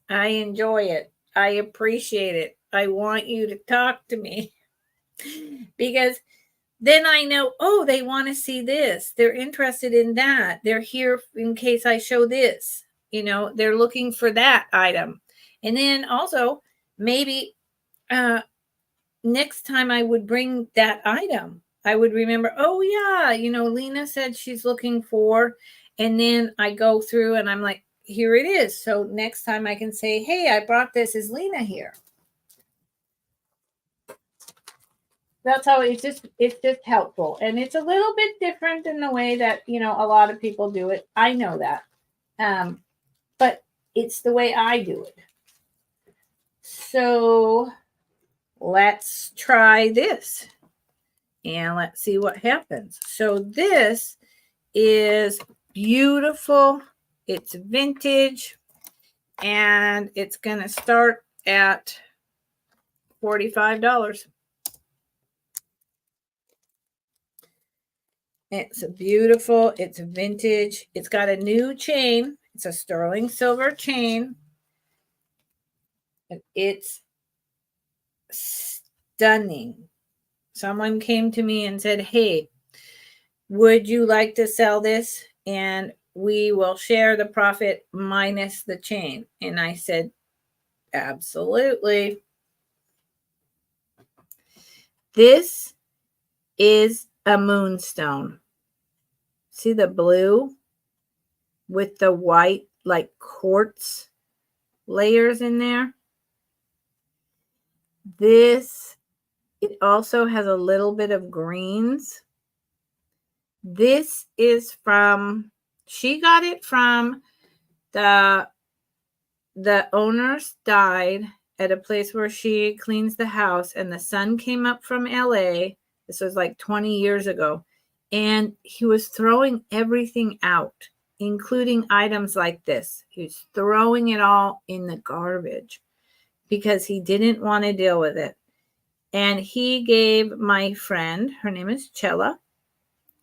I enjoy it. I appreciate it. I want you to talk to me because then I know, oh, they want to see this. They're interested in that. They're here in case I show this. You know, they're looking for that item. And then also maybe next time I would bring that item, I would remember, oh yeah, you know, Lena said she's looking for, and then I go through and I'm like, here it is. So next time I can say, hey, I brought this. Is Lena here? That's how it's just helpful. And it's a little bit different than the way that, you know, a lot of people do it. I know that. But it's the way I do it. So let's try this and let's see what happens. So this is beautiful. It's vintage and it's going to start at $45. It's beautiful. It's vintage. It's got a new chain. It's a sterling silver chain. And it's stunning. Someone came to me and said, hey, would you like to sell this? And we will share the profit minus the chain. And I said, absolutely. This is a moonstone. See the blue with the white like quartz layers in there? This, it also has a little bit of greens. This is from, she got it from the owners died at a place where she cleans the house, and the son came up from LA. This was like 20 years ago. And he was throwing everything out, including items like this. He was throwing it all in the garbage because he didn't want to deal with it. And he gave my friend, her name is Chella.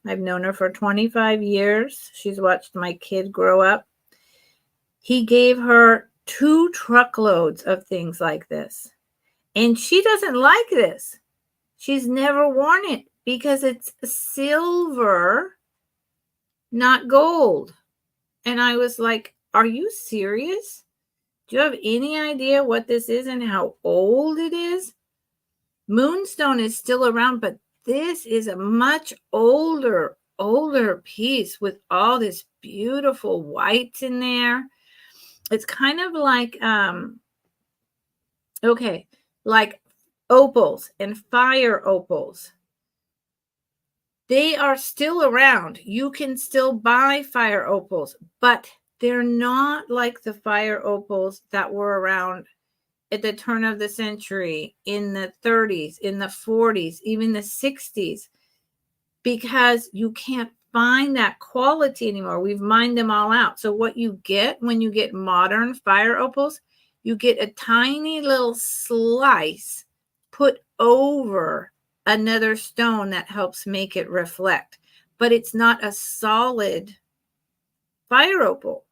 I've known her for 25 years. She's watched my kid grow up. He gave her 2 truckloads of things like this. And she doesn't like this. She's never worn it because it's silver, not gold. And I was like, are you serious? Do you have any idea what this is and how old it is? Moonstone is still around, but this is a much older piece with all this beautiful whites in there. It's kind of like, like opals and fire opals. They are still around. You can still buy fire opals, but they're not like the fire opals that were around at the turn of the century, in the 30s, in the 40s, even the 60s. because you can't find that quality anymore. We've mined them all out. So what you get when you get modern fire opals, you get a tiny little slice put over another stone that helps make it reflect, but it's not a solid fire opal.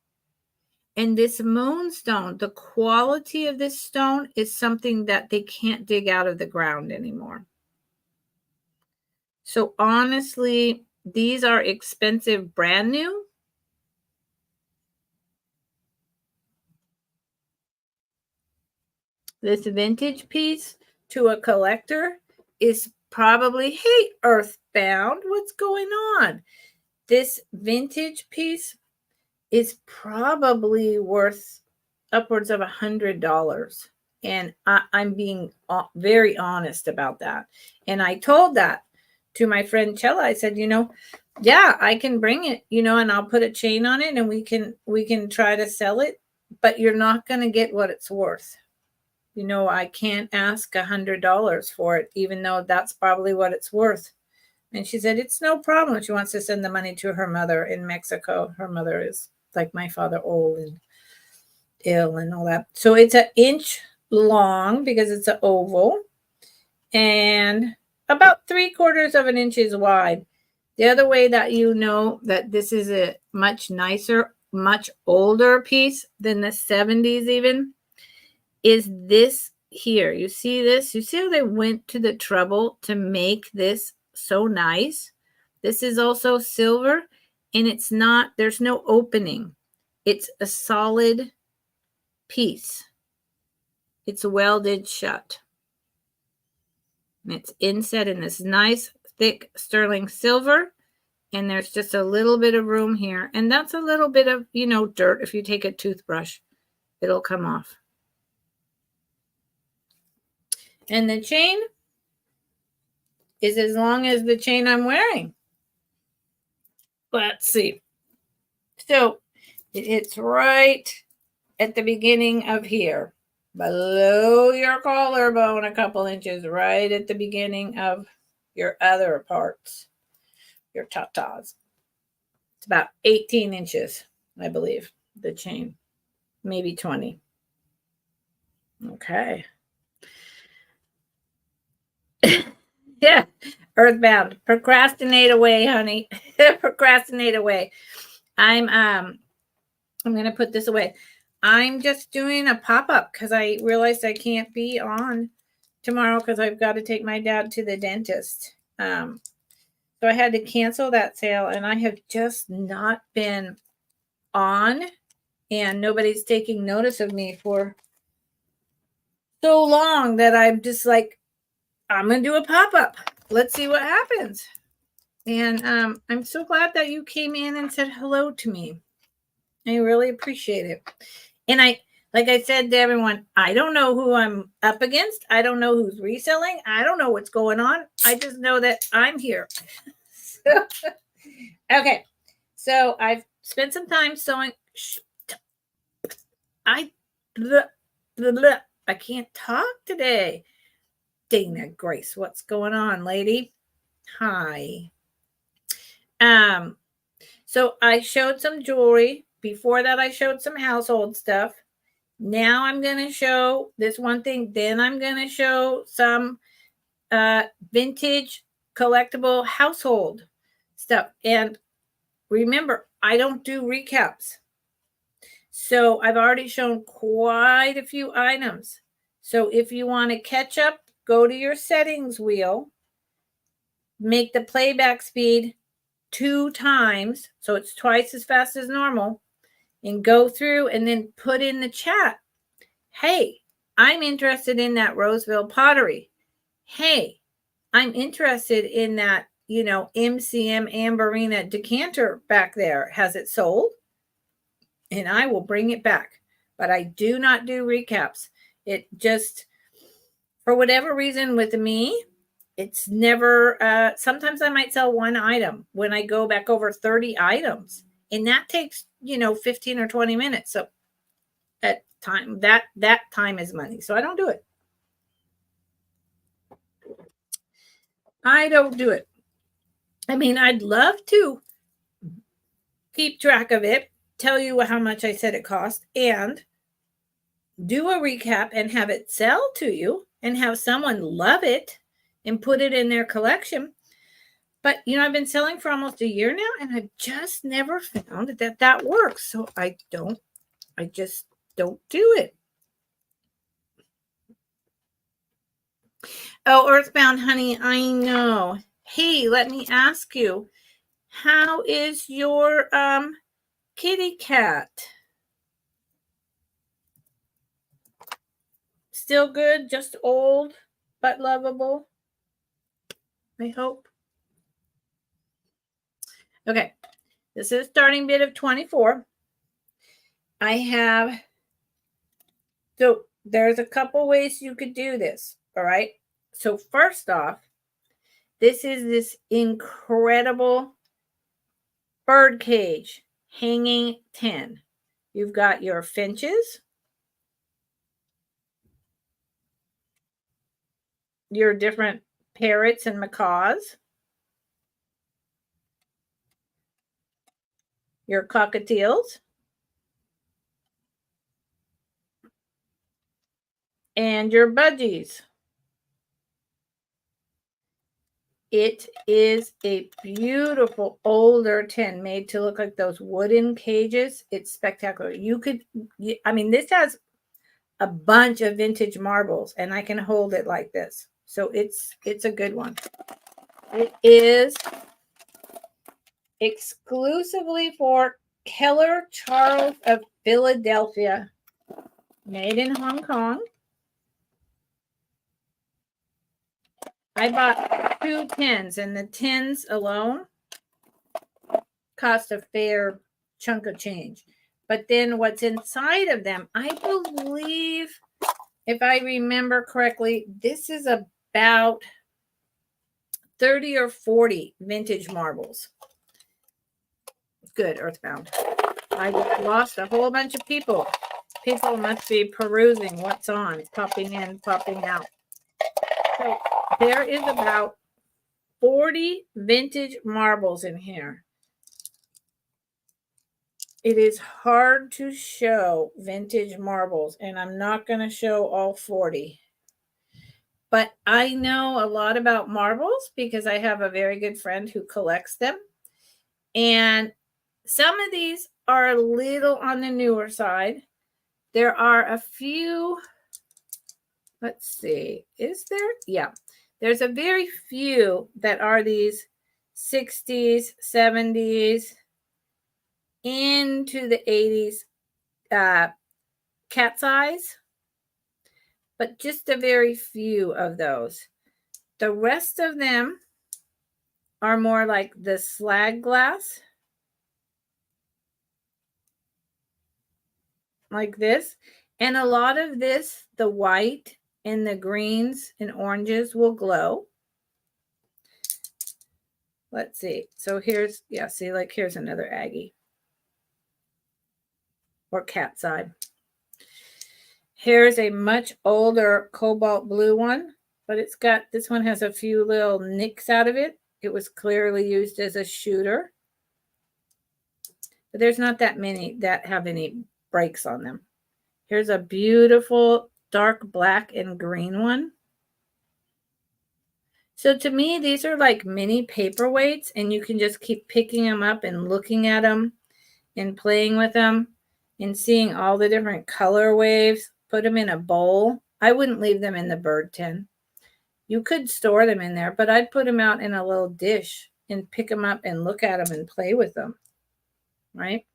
And this moonstone, the quality of this stone is something that they can't dig out of the ground anymore. So honestly, these are expensive brand new. This vintage piece to a collector is probably, hey, Earthbound, what's going on? This vintage piece is probably worth upwards of $100. And I'm being very honest about that. And I told that to my friend Chella. I said, yeah, I can bring it, and I'll put a chain on it and we can try to sell it, but you're not going to get what it's worth. I can't ask $100 for it, even though that's probably what it's worth. And she said, it's no problem. She wants to send the money to her mother in Mexico. Her mother is like my father, old and ill and all that. So it's an inch long because it's an oval and about 3/4 of an inch is wide. The other way that you know that this is a much nicer, much older piece than the 70s even is this here. You see this? You see how they went to the trouble to make this so nice? This is also silver, and it's not, there's no opening. It's a solid piece. It's welded shut. And it's inset in this nice, thick sterling silver. And there's just a little bit of room here. And that's a little bit of, dirt. If you take a toothbrush, it'll come off. And the chain is as long as the chain I'm wearing. Let's see. So it's right at the beginning of here, below your collarbone, a couple inches, right at the beginning of your other parts, your tatas. It's about 18 inches, I believe, the chain, maybe 20. Okay. Yeah, Earthbound. Procrastinate away, honey. Procrastinate away. I'm gonna put this away. I'm just doing a pop-up because I realized I can't be on tomorrow because I've got to take my dad to the dentist. So I had to cancel that sale, and I have just not been on, and nobody's taking notice of me for so long that I'm just like, I'm gonna do a pop-up. Let's see what happens. And I'm so glad that you came in and said hello to me. I really appreciate it. And like I said to everyone, I don't know who I'm up against. I don't know who's reselling. I don't know what's going on. I just know that I'm here. Okay. So I've spent some time sewing. I can't talk today. Dana Grace, what's going on, lady? Hi. So I showed some jewelry. Before that, I showed some household stuff. Now I'm going to show this one thing. Then I'm going to show some vintage collectible household stuff. And remember, I don't do recaps. So I've already shown quite a few items. So if you want to catch up, go to your settings wheel, make the playback speed 2 times, so it's twice as fast as normal, and go through and then put in the chat, hey, I'm interested in that Roseville pottery. Hey, I'm interested in that, MCM Amberina decanter back there. Has it sold? And I will bring it back. But I do not do recaps. It just, for whatever reason with me, it's never, sometimes I might sell one item when I go back over 30 items. And that takes, 15 or 20 minutes. So at time, that time is money. So I don't do it. I don't do it. I mean, I'd love to keep track of it, tell you how much I said it cost, and do a recap and have it sell to you and have someone love it and put it in their collection. But, I've been selling for almost a year now, and I've just never found that works. So I just don't do it. Oh, Earthbound, honey, I know. Hey, let me ask you, how is your kitty cat? Still good, just old, but lovable, I hope. Okay, this is starting bid of 24. I have, so there's a couple ways you could do this, all right? So first off, this is this incredible bird cage hanging tin. You've got your finches, your different parrots and macaws, your cockatiels, and your budgies. It is a beautiful older tin made to look like those wooden cages. It's spectacular. This has a bunch of vintage marbles, and I can hold it like this. So it's a good one. It is exclusively for Keller Charles of Philadelphia, made in Hong Kong. I bought 2 tins, and the tins alone cost a fair chunk of change. But then what's inside of them, I believe, if I remember correctly, this is about 30 or 40 vintage marbles. Good, Earthbound. I just lost a whole bunch of people. People must be perusing what's on, popping in, popping out. So there is about 40 vintage marbles in here. It is hard to show vintage marbles, and I'm not going to show all 40. But I know a lot about marbles because I have a very good friend who collects them. And some of these are a little on the newer side. There are a few, let's see, is there? Yeah, there's a very few that are these 60s, 70s, into the 80s cat's eyes, but just a very few of those. The rest of them are more like the slag glass, like this. And a lot of this, the white and the greens and oranges will glow. Let's see. So here's, yeah, see, like here's another Aggie or cat's eye. Here's a much older cobalt blue one, but it's got, this one has a few little nicks out of it. It was clearly used as a shooter. But there's not that many that have any breaks on them. Here's a beautiful dark black and green one. So to me, these are like mini paperweights, and you can just keep picking them up and looking at them and playing with them and seeing all the different color waves. Put them in a bowl. I wouldn't leave them in the bird tin. You could store them in there, but I'd put them out in a little dish and pick them up and look at them and play with them, right?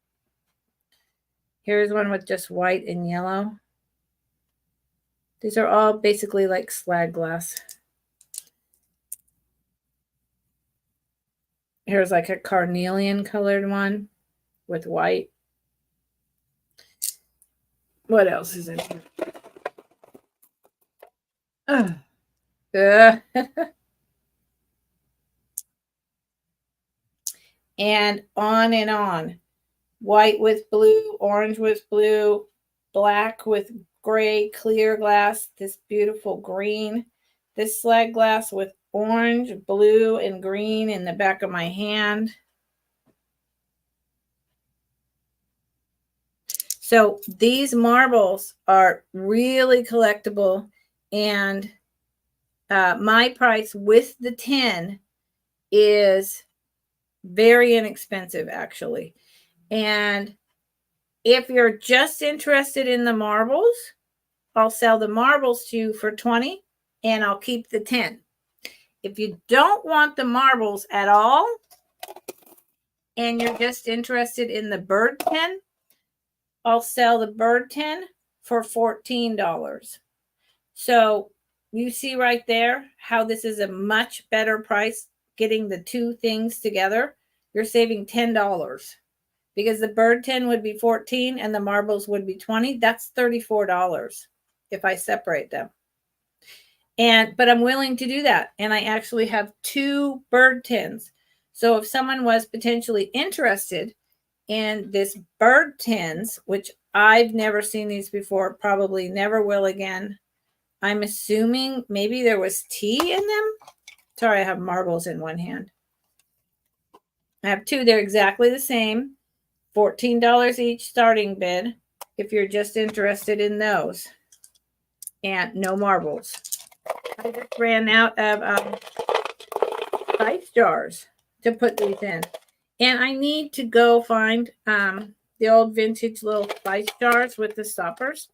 Here's one with just white and yellow. These are all basically like slag glass. Here's like a carnelian colored one with white. What else is in here? And on. White with blue, orange with blue, black with gray, clear glass, this beautiful green, this slag glass with orange, blue, and green in the back of my hand. So these marbles are really collectible, and my price with the 10 is very inexpensive, actually. And if you're just interested in the marbles, I'll sell the marbles to you for 20 and I'll keep the 10. If you don't want the marbles at all and you're just interested in the bird 10, I'll sell the bird 10 for $14. So you see right there how this is a much better price getting the two things together. You're saving $10 because the bird 10 would be 14 and the marbles would be 20. That's $34 if I separate them. But I'm willing to do that. And I actually have two bird 10s. So if someone was potentially interested in this bird 10s, which I've never seen these before, probably never will again. I'm assuming maybe there was tea in them. Sorry, I have marbles in one hand. I have two. They're exactly the same. $14 each starting bid if you're just interested in those. And no marbles. I just ran out of spice jars to put these in. And I need to go find the old vintage little spice jars with the stoppers.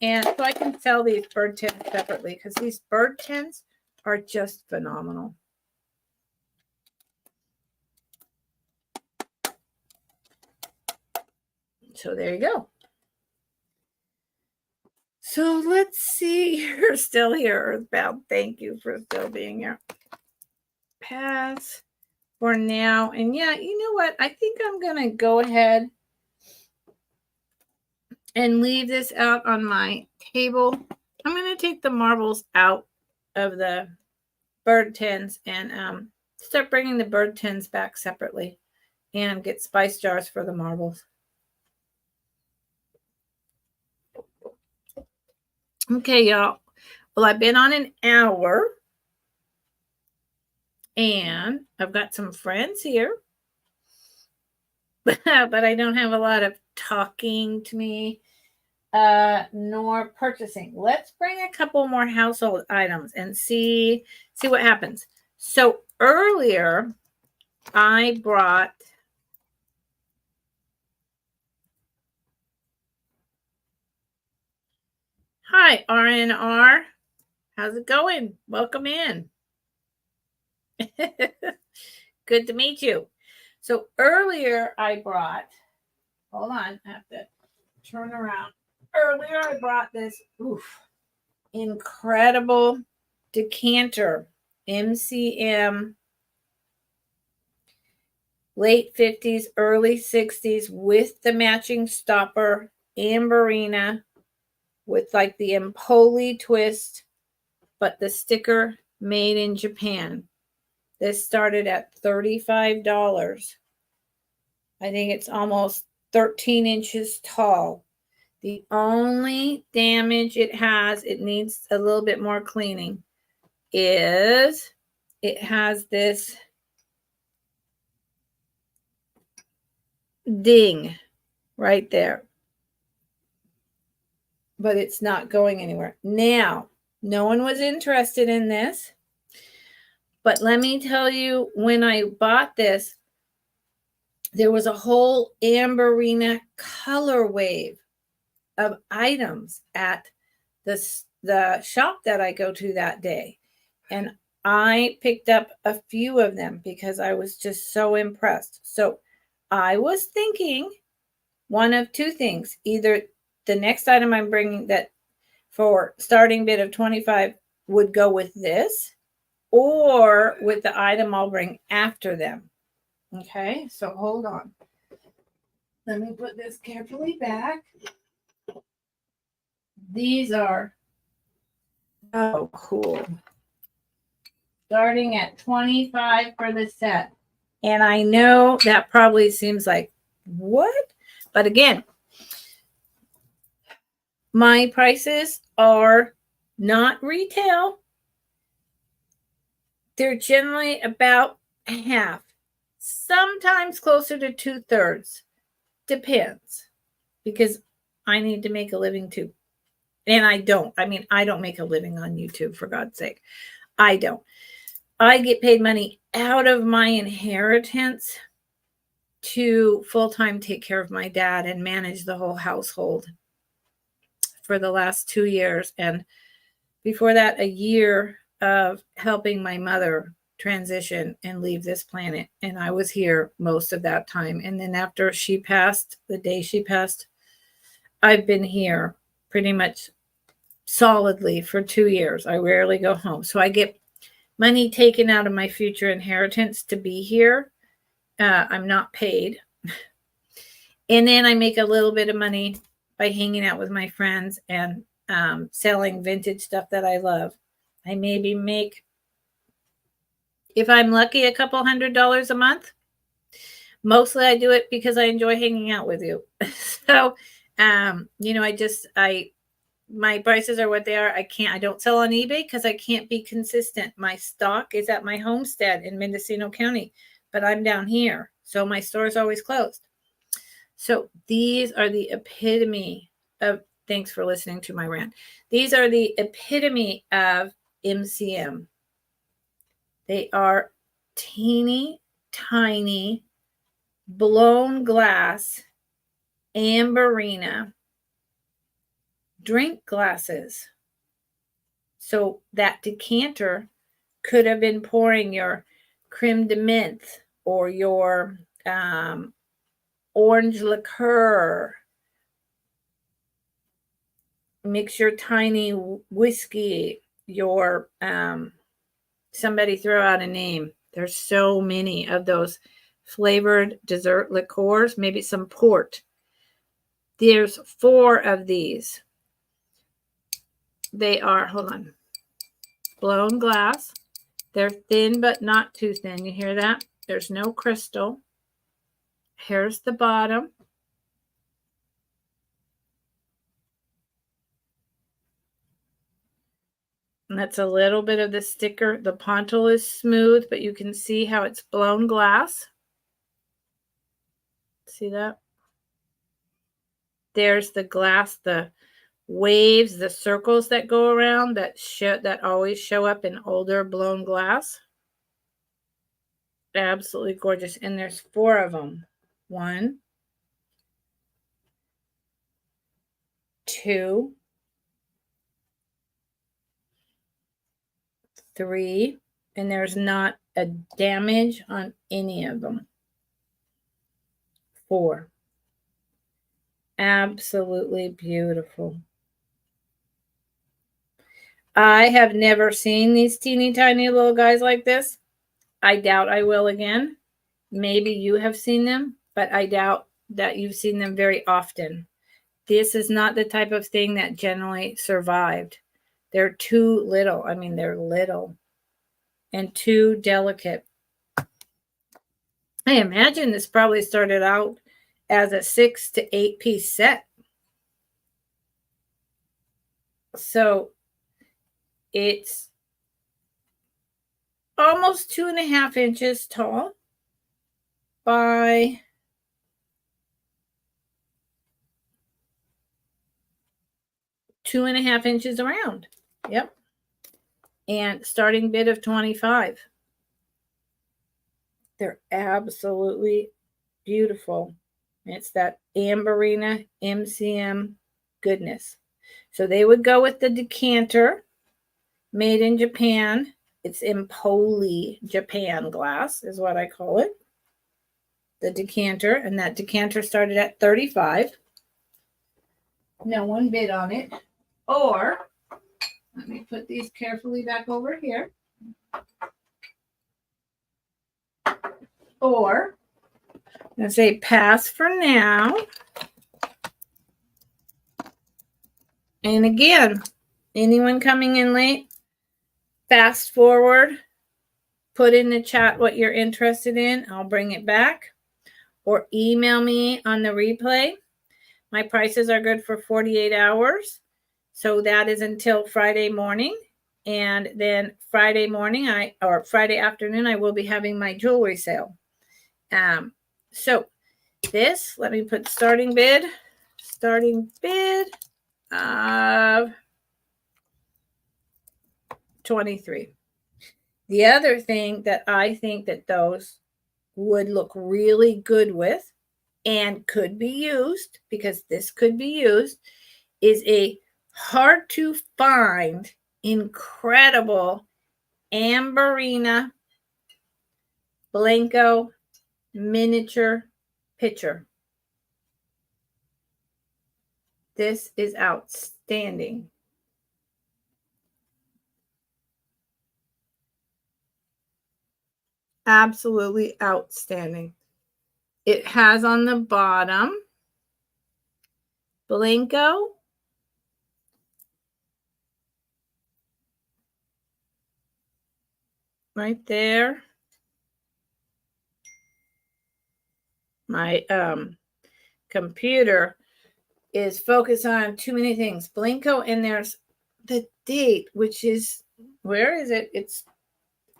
And so I can sell these bird tins separately because these bird tins are just phenomenal. So there you go. So let's see. You're still here, Earthbound. Thank you for still being here. Pass for now. And yeah, you know what? I think I'm going to go ahead and leave this out on my table. I'm going to take the marbles out of the bird tins and start bringing the bird tins back separately and get spice jars for the marbles. Okay, y'all. Well, I've been on an hour and I've got some friends here, but I don't have a lot of talking to me nor purchasing. Let's bring a couple more household items and see what happens. So earlier I brought hi RNR. How's it going? Welcome in. Good to meet you. So earlier I brought, hold on, I have to turn around. Earlier I brought this incredible decanter, MCM, late 50s, early 60s with the matching stopper, Amberina, with like the Empoli twist, but the sticker made in Japan. This started at $35. I think it's almost 13 inches tall. The only damage it has, it needs a little bit more cleaning, is it has this ding right there. But it's not going anywhere. Now, no one was interested in this. But let me tell you, when I bought this, there was a whole Amberina color wave of items at the shop that I go to that day. And I picked up a few of them because I was just so impressed. So I was thinking one of two things. Either the next item I'm bringing that for starting bid of 25 would go with this, or with the item I'll bring after them. Okay, so hold on. Let me put this carefully back. These are so cool. Starting at 25 for the set. And I know that probably seems like, what? But again, my prices are not retail. they're generally about half, sometimes closer to 2/3. Depends, because I need to make a living too. And I don't. I mean, I don't make a living on YouTube, for God's sake. I don't. I get paid money out of my inheritance to full-time take care of my dad and manage the whole household for the last 2 years. And before that, a year of helping my mother transition and leave this planet. And I was here most of that time. And then after she passed, the day she passed, I've been here pretty much solidly for 2 years. I rarely go home. So I get money taken out of my future inheritance to be here. I'm not paid. And then I make a little bit of money by hanging out with my friends and selling vintage stuff that I love. I maybe make, if I'm lucky, a couple $100 a month. Mostly I do it because I enjoy hanging out with you. So, my prices are what they are. I don't sell on eBay because I can't be consistent. My stock is at my homestead in Mendocino County, but I'm down here. So my store is always closed. So these are the epitome of, thanks for listening to my rant. These are the epitome of MCM. They are teeny, tiny, blown glass, amberina drink glasses. So that decanter could have been pouring your creme de menthe or your orange liqueur. Mix your tiny whiskey, your somebody throw out a name. There's so many of those flavored dessert liqueurs, maybe some port. There's 4 of these. They are, hold on, blown glass. They're thin, but not too thin. You hear that? There's no crystal. Here's the bottom. And that's a little bit of the sticker. The pontil is smooth, but you can see how it's blown glass. See that? There's the glass, the waves, the circles that go around that always show up in older blown glass. Absolutely gorgeous. And there's 4 of them. 1, 2, 3, and there's not a damage on any of them. 4. Absolutely beautiful. I have never seen these teeny tiny little guys like this. I doubt I will again. Maybe you have seen them, but I doubt that you've seen them very often. This is not the type of thing that generally survived. They're too little. I mean, they're little and too delicate. I imagine this probably started out as a 6 to 8 piece set. So it's almost 2.5 inches tall by 2.5 inches around. Yep. And starting bid of 25. They're absolutely beautiful. It's that amberina MCM goodness. So they would go with the decanter made in Japan. It's Empoli Japan glass is what I call it. The decanter, and that decanter started at 35. No one bid on it. Or, let me put these carefully back over here. Or, I'm going to say pass for now. And again, anyone coming in late, fast forward, put in the chat what you're interested in. I'll bring it back. Or email me on the replay. My prices are good for 48 hours. So that is until Friday morning. And then Friday morning, or Friday afternoon, I will be having my jewelry sale. So this, let me put starting bid of 23. The other thing that I think that those would look really good with and could be used, because this could be used, is a hard to find, incredible Amberina Blenko miniature pitcher. This is outstanding. Absolutely outstanding. It has on the bottom Blenko, right there. My computer is focused on too many things. Blenko, and there's the date, which is, where is it? It's,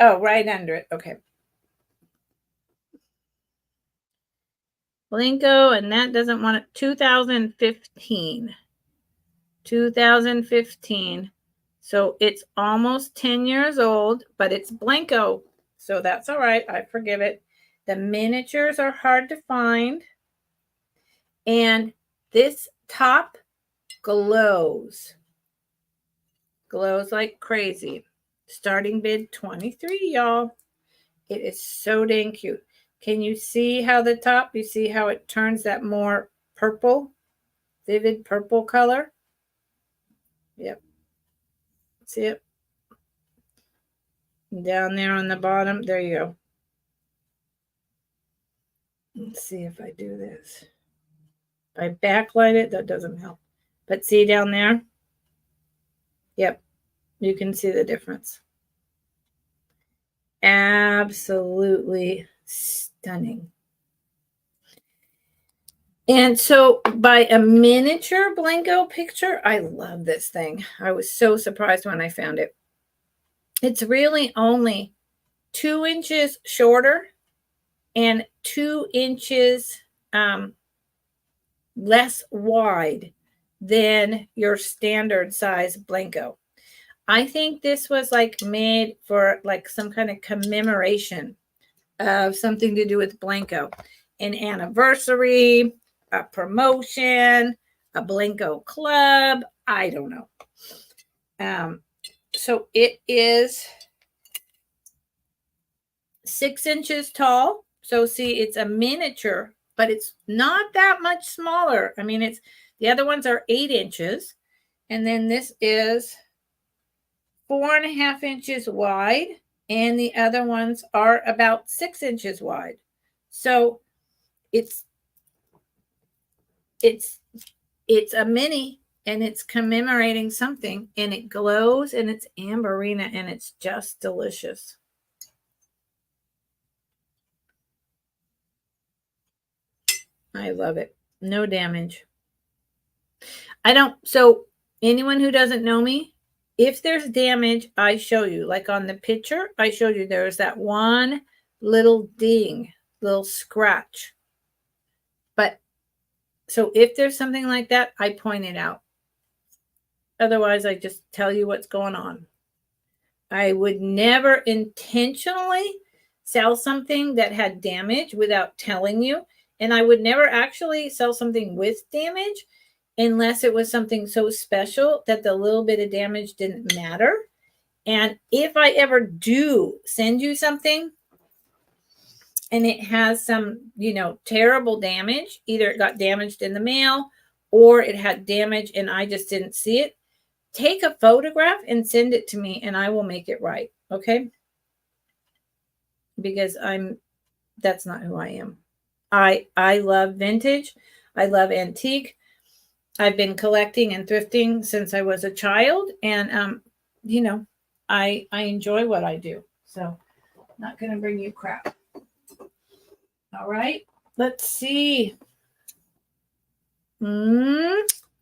oh, right under it. Okay. Blenko, and that doesn't want it. 2015. 2015. So it's almost 10 years old, but it's Blenko. So that's all right. I forgive it. The miniatures are hard to find. And this top glows. Glows like crazy. Starting bid 23, y'all. It is so dang cute. Can you see how the top, you see how it turns that more purple, vivid purple color? Yep. See it? Down there on the bottom. There you go. Let's see if I do this. If I backlight it, that doesn't help. But see down there? Yep. You can see the difference. Absolutely stunning. And so by a miniature Blenko picture, I love this thing. I was so surprised when I found it. It's really only 2 inches shorter and 2 inches less wide than your standard size Blenko. I think this was like made for like some kind of commemoration of something to do with Blenko, an anniversary, a promotion, a Blenko club. I don't know. So it is 6 inches tall. So see, it's a miniature, but it's not that much smaller. I mean, it's, the other ones are 8 inches. And then this is 4.5 inches wide. And the other ones are about 6 inches wide. So it's a mini, and it's commemorating something, and it glows, and it's Amberina, and it's just delicious. I love it. No damage. So anyone who doesn't know me, if there's damage, I show you. Like on the picture, I showed you there's that one little ding, little scratch. But so if there's something like that, I point it out. Otherwise, I just tell you what's going on. I would never intentionally sell something that had damage without telling you. And I would never actually sell something with damage unless it was something so special that the little bit of damage didn't matter. And if I ever do send you something and it has some, terrible damage, either it got damaged in the mail or it had damage and I just didn't see it, take a photograph and send it to me and I will make it right. Okay? Because that's not who I am. I love vintage. I love antique. I've been collecting and thrifting since I was a child. And, I enjoy what I do. So I'm not going to bring you crap. All right. Let's see.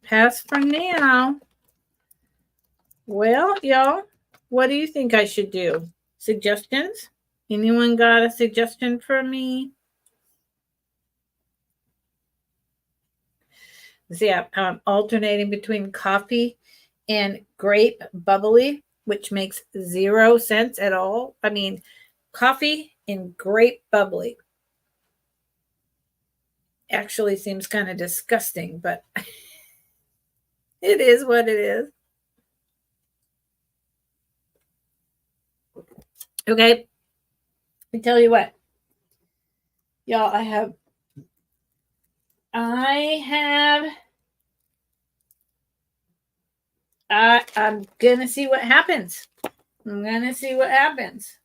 Pass for now. Well, y'all, What do you think I should do? Suggestions? Anyone got a suggestion for me? See, I'm alternating between coffee and grape bubbly, which makes 0 sense at all. I mean, coffee and grape bubbly actually seems kind of disgusting, but it is what it is. Okay. I tell you what, y'all, I'm gonna see what happens. I'm gonna see what happens.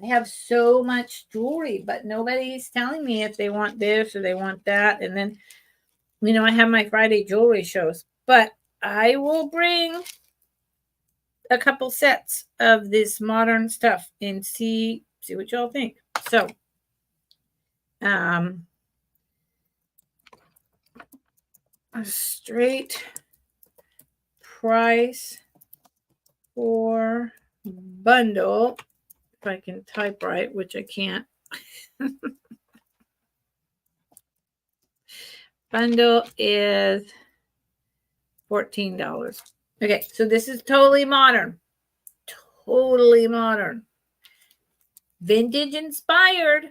I have so much jewelry, but nobody's telling me if they want this or they want that. And then, I have my Friday jewelry shows, but I will bring a couple sets of this modern stuff and see what y'all think. So, a straight price for bundle, if I can type right, which I can't. Bundle is $14. Okay, so this is totally modern. Totally modern. Vintage inspired.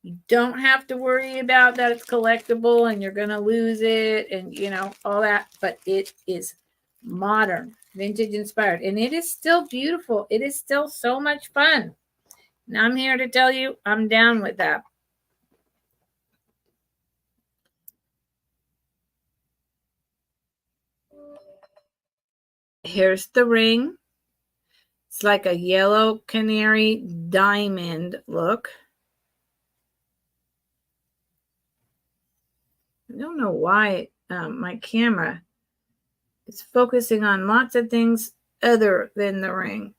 You don't have to worry about that it's collectible and you're going to lose it and, all that. But it is modern, vintage inspired. And it is still beautiful. It is still so much fun. And I'm here to tell you I'm down with that. Here's the ring. It's like a yellow canary diamond look. I don't know why my camera is focusing on lots of things other than the ring.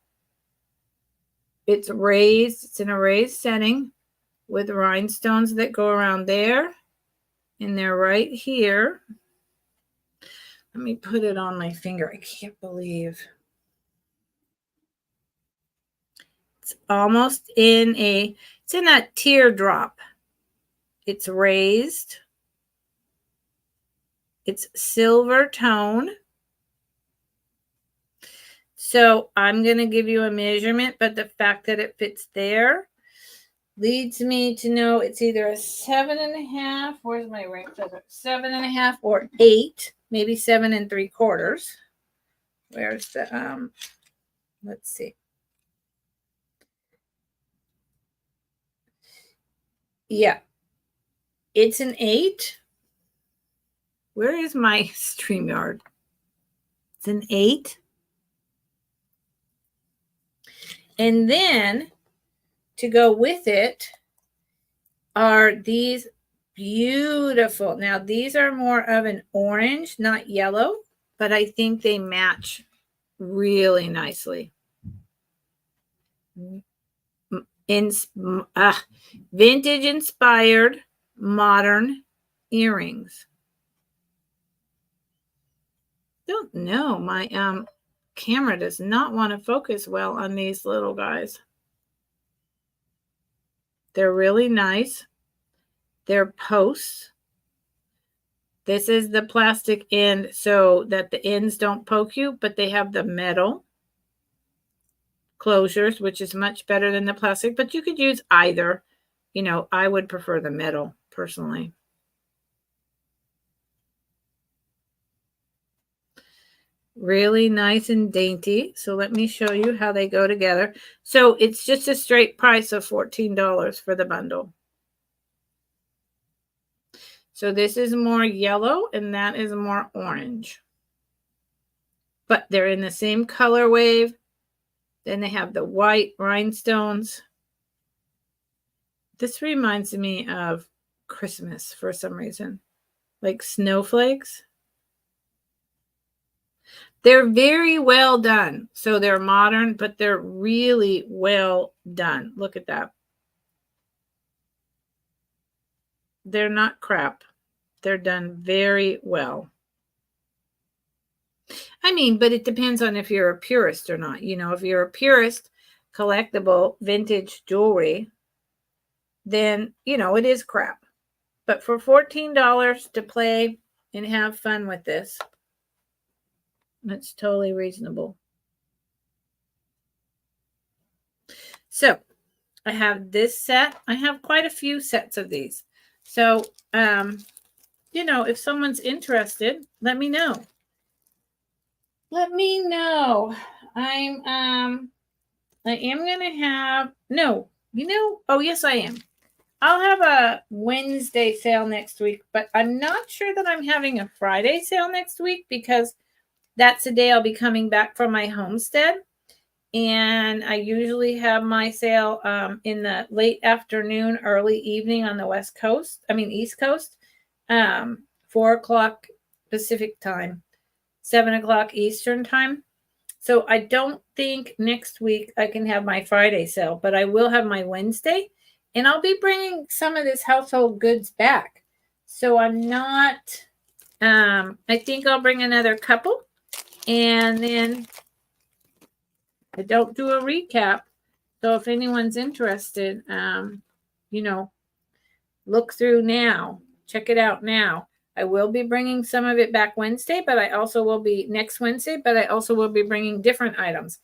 It's raised. It's in a raised setting with rhinestones that go around there. And they're right here. Let me put it on my finger. I can't believe. It's almost it's in a teardrop. It's raised. It's silver tone. So I'm going to give you a measurement, but the fact that it fits there leads me to know it's either a 7.5. Where's my ring? 7.5 or 8, maybe 7 3/4. Where's the let's see. Yeah, it's an 8. Where is my StreamYard? It's an 8. And then to go with it are these beautiful. Now, these are more of an orange, not yellow, but I think they match really nicely. Vintage inspired modern earrings. Don't know. My camera does not want to focus well on these little guys. They're really nice. They're posts. This is the plastic end so that the ends don't poke you, but they have the metal closures, which is much better than the plastic, but you could use either. I would prefer the metal personally. Really nice and dainty. So let me show you how they go together. So it's just a straight price of $14 for the bundle. So this is more yellow and that is more orange. But they're in the same color wave. Then they have the white rhinestones. This reminds me of Christmas for some reason. Like snowflakes. They're very well done. So they're modern, but they're really well done. Look at that. They're not crap. They're done very well. I mean, but it depends on if you're a purist or not. You know, if you're a purist, collectible, vintage jewelry, then, you know, it is crap. But for $14 to play and have fun with this, that's totally reasonable. So I have this set. I have quite a few sets of these. So, you know, if someone's interested, let me know. Let me know. I am going to have, no, you know, oh, yes, I am. I'll have a Wednesday sale next week, but I'm not sure that I'm having a Friday sale next week because that's the day I'll be coming back from my homestead. And I usually have my sale in the late afternoon, early evening on the West Coast. I mean, East Coast, 4 o'clock Pacific time, 7 o'clock Eastern time. So I don't think next week I can have my Friday sale, but I will have my Wednesday. And I'll be bringing some of this household goods back. So I'm not, I think I'll bring another couple. And then I don't do a recap. So if anyone's interested, you know, look through now. Check it out now. I will be bringing some of it back Wednesday, but I also will be next Wednesday, but I also will be bringing different items.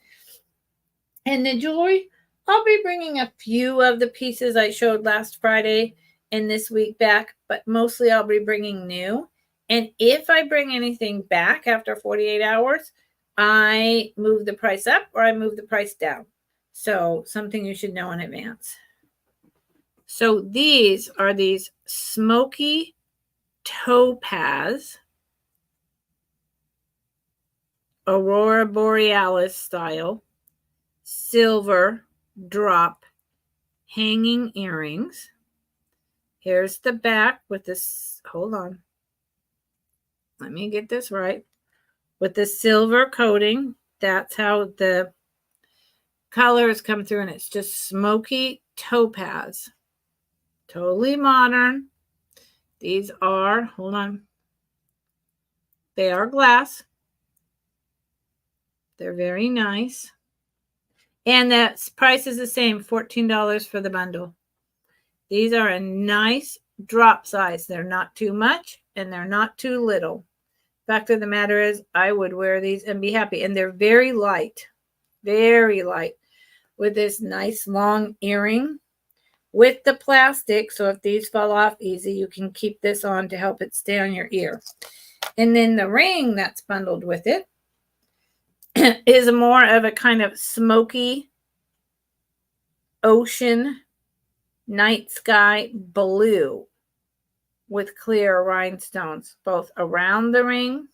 And the jewelry, I'll be bringing a few of the pieces I showed last Friday and this week back, but mostly I'll be bringing new. And if I bring anything back after 48 hours, I move the price up or I move the price down. So something you should know in advance. So these are these smoky topaz Aurora Borealis style silver drop hanging earrings. Here's the back with this, hold on. Let me get this right. With the silver coating, that's how the colors come through, and it's just smoky topaz. Totally modern. These are, hold on. They are glass. They're very nice. And that price is the same, $14 for the bundle. These are a nice drop size. They're not too much and they're not too little. Fact of the matter is, I would wear these and be happy. And they're very light with this nice long earring with the plastic. So if these fall off easy, you can keep this on to help it stay on your ear. And then the ring that's bundled with it is more of a kind of smoky ocean night sky blue with clear rhinestones, both around the ring,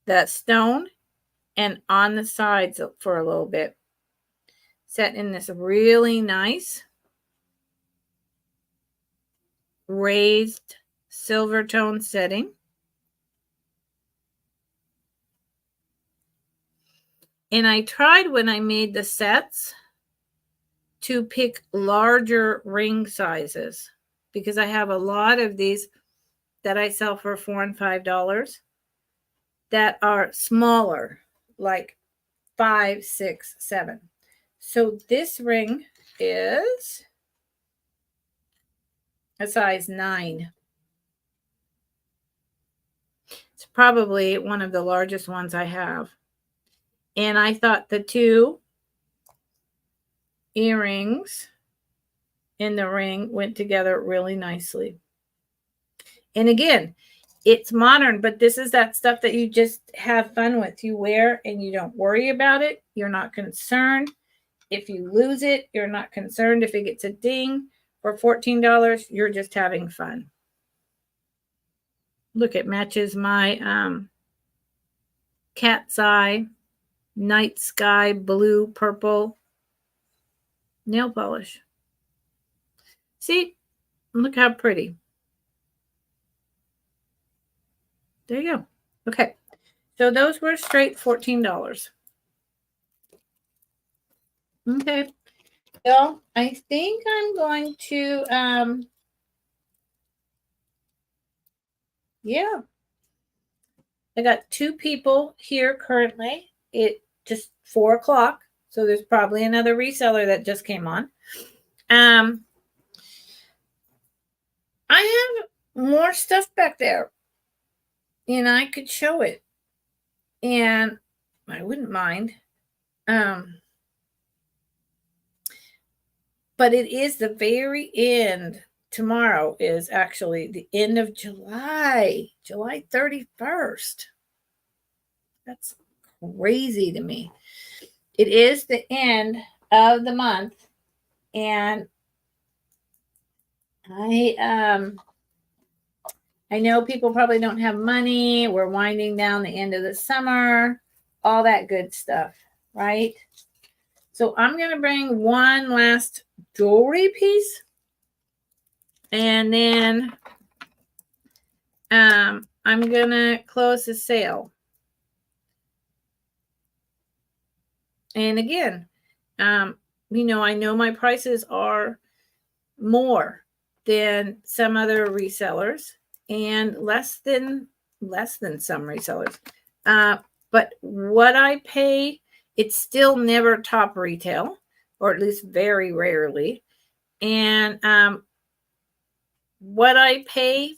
the stone, and on the sides for a little bit. Set in this really nice raised silver tone setting. And I tried when I made the sets to pick larger ring sizes because I have a lot of these that I sell for $4 and $5 that are smaller, like 5, 6, 7. So this ring is a size 9. It's probably one of the largest ones I have. And I thought the two earrings in the ring went together really nicely. And again, it's modern, but this is that stuff that you just have fun with. You wear and you don't worry about it. You're not concerned. If you lose it, you're not concerned if it gets a ding. For $14, you're just having fun. Look, it matches my cat's eye, night sky, blue, purple nail polish. See, look how pretty. There you go. Okay, so those were straight $14. Okay, so I think I'm going to, yeah. I got 2 people here currently. It just 4 o'clock. So there's probably another reseller that just came on. I have more stuff back there, and I could show it, and I wouldn't mind. But it is the very end. Tomorrow is actually the end of July, July 31st. That's crazy to me. It is the end of the month, and I know people probably don't have money. We're winding down the end of the summer, all that good stuff, right? So I'm going to bring one last jewelry piece, and then I'm going to close the sale. And again, I know my prices are more than some other resellers and less than some resellers. But what I pay, it's still never top retail, or at least very rarely. And what I pay,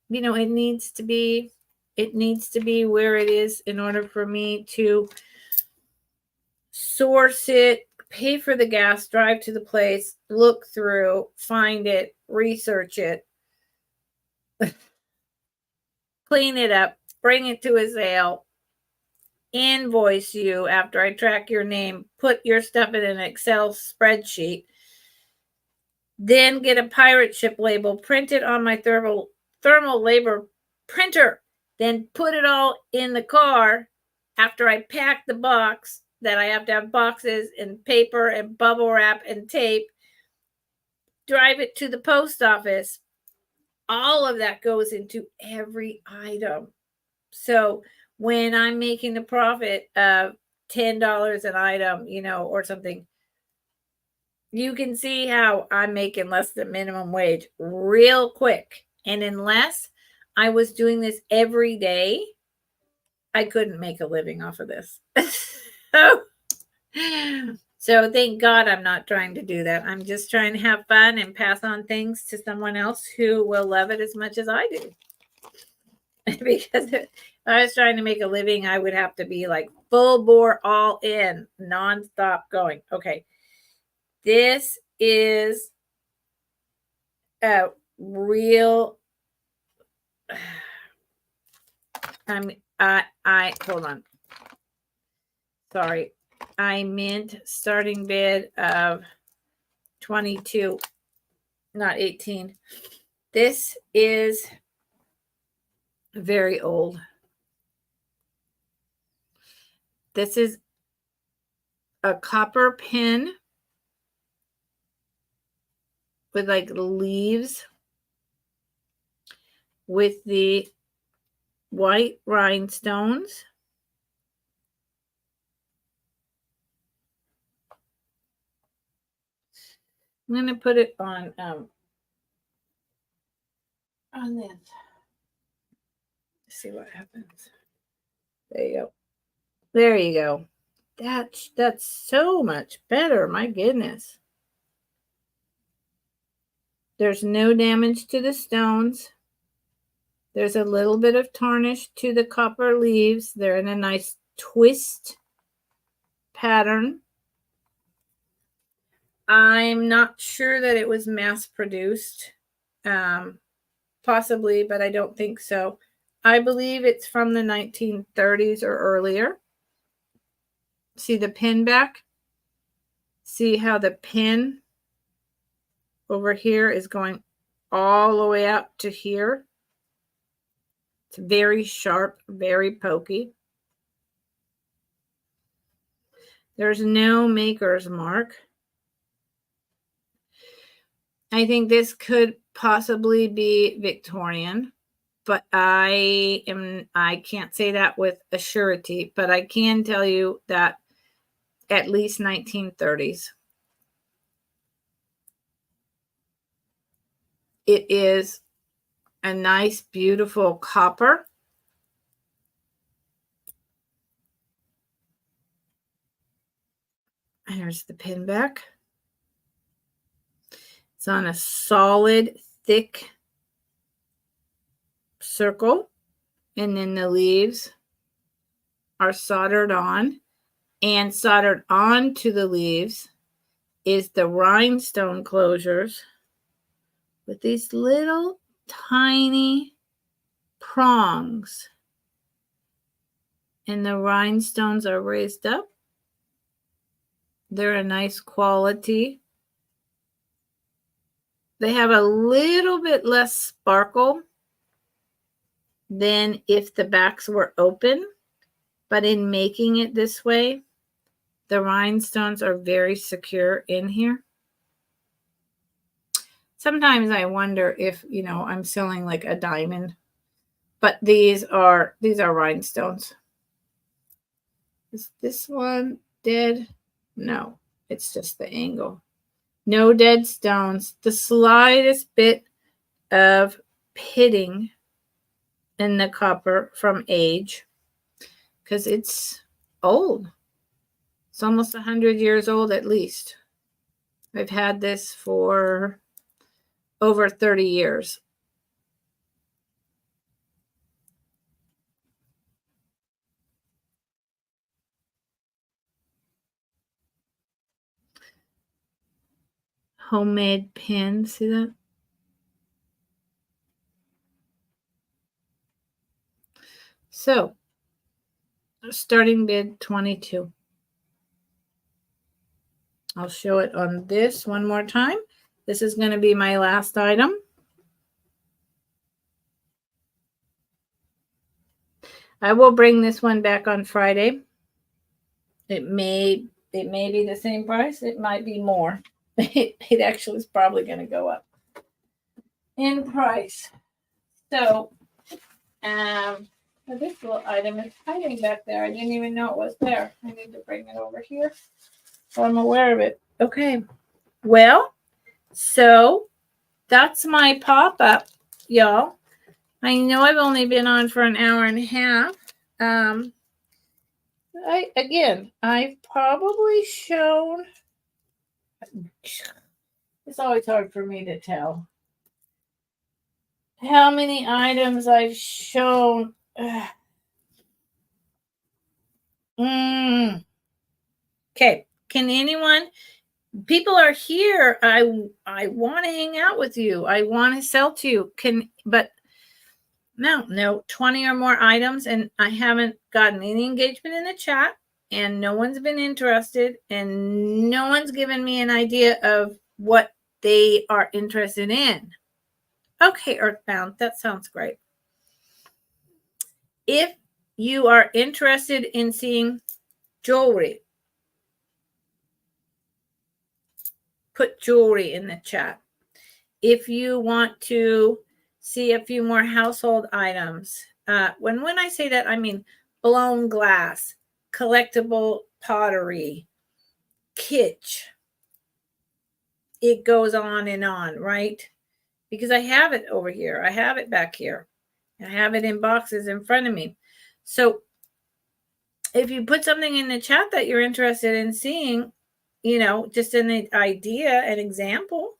it needs to be where it is in order for me to source it, pay for the gas, drive to the place, look through, find it, research it, clean it up, bring it to a sale, invoice you after I track your name, put your stuff in an Excel spreadsheet, then get a pirate ship label, print it on my thermal labor printer, then put it all in the car after I pack the box, that I have to have boxes and paper and bubble wrap and tape, drive it to the post office. All of that goes into every item. So when I'm making a profit of $10 an item, or something, you can see how I'm making less than minimum wage real quick. And unless I was doing this every day, I couldn't make a living off of this. So thank God I'm not trying to do that. I'm just trying to have fun and pass on things to someone else who will love it as much as I do. Because if I was trying to make a living, I would have to be like full bore, all in, nonstop going. Okay. This is a real, I hold on. Sorry. I meant starting bid of 22, not 18. This is very old. This is a copper pin with like leaves with the white rhinestones. I'm going to put it on this. See what happens. There you go. There you go. That's so much better. My goodness. There's no damage to the stones. There's a little bit of tarnish to the copper leaves. They're in a nice twist pattern. I'm not sure that it was mass produced. Possibly, but I don't think so. I believe it's from the 1930s or earlier. See the pin back? See how the pin over here is going all the way up to here? It's very sharp, very pokey. There's no maker's mark. I think this could possibly be Victorian, but I can't say that with a surety, but I can tell you that at least 1930s. It is a nice, beautiful copper. There's the pin back. It's on a solid, thick circle. And then the leaves are soldered on. And soldered onto the leaves is the rhinestone closures with these little tiny prongs. And the rhinestones are raised up. They're a nice quality. They have a little bit less sparkle than if the backs were open. But in making it this way, the rhinestones are very secure in here. Sometimes I wonder if, I'm selling like a diamond. But these are rhinestones. Is this one dead? No, it's just the angle. No dead stones. The slightest bit of pitting in the copper from age because it's old. It's almost 100 years old at least. I've had this for over 30 years. Homemade pin, see that? So, starting bid 22. I'll show it on this one more time. This is going to be my last item. I will bring this one back on Friday. It may be the same price. It might be more. It actually is probably going to go up in price. So, this little item is hiding back there. I didn't even know it was there. I need to bring it over here so I'm aware of it. Okay. Well, so that's my pop-up, y'all. I know I've only been on for an hour and a half. I've probably shown. It's always hard for me to tell how many items I've shown. Okay. Can anyone? People are here. I want to hang out with you. I want to sell to you. But no, 20 or more items, and I haven't gotten any engagement in the chat, and no one's been interested, and no one's given me an idea of what they are interested in. Okay, Earthbound, that sounds great. If you are interested in seeing jewelry, put jewelry in the chat. If you want to see a few more household items, when I say that, I mean blown glass, collectible pottery, kitsch. It goes on and on, right? Because I have it over here. I have it back here. I have it in boxes in front of me. So if you put something in the chat that you're interested in seeing, just an idea, an example,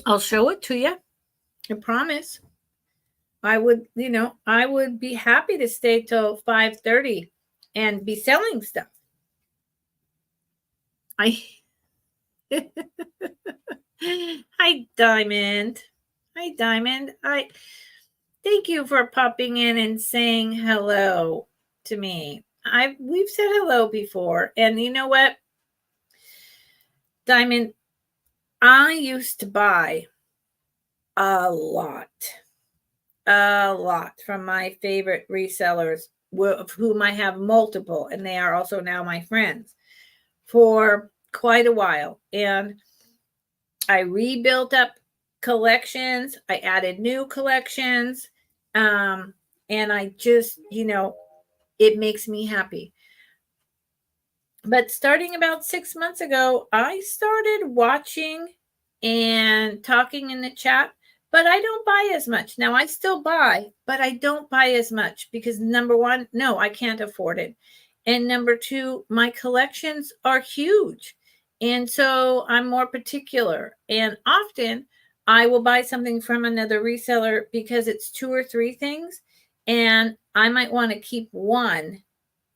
I'll show it to you. I promise. I would be happy to stay till 5:30 and be selling stuff. Hi, Diamond. Hi, Diamond. Thank you for popping in and saying hello to me. We've said hello before, and you know what, Diamond, I used to buy a lot from my favorite resellers, of whom I have multiple, and they are also now my friends, for quite a while. And I rebuilt up collections. I added new collections. And I just, it makes me happy. But starting about 6 months ago, I started watching and talking in the chat, but I don't buy as much. Now I still buy, but I don't buy as much because number one, no, I can't afford it. And number two, my collections are huge. And so I'm more particular. And often I will buy something from another reseller because it's 2 or 3 things. And I might want to keep one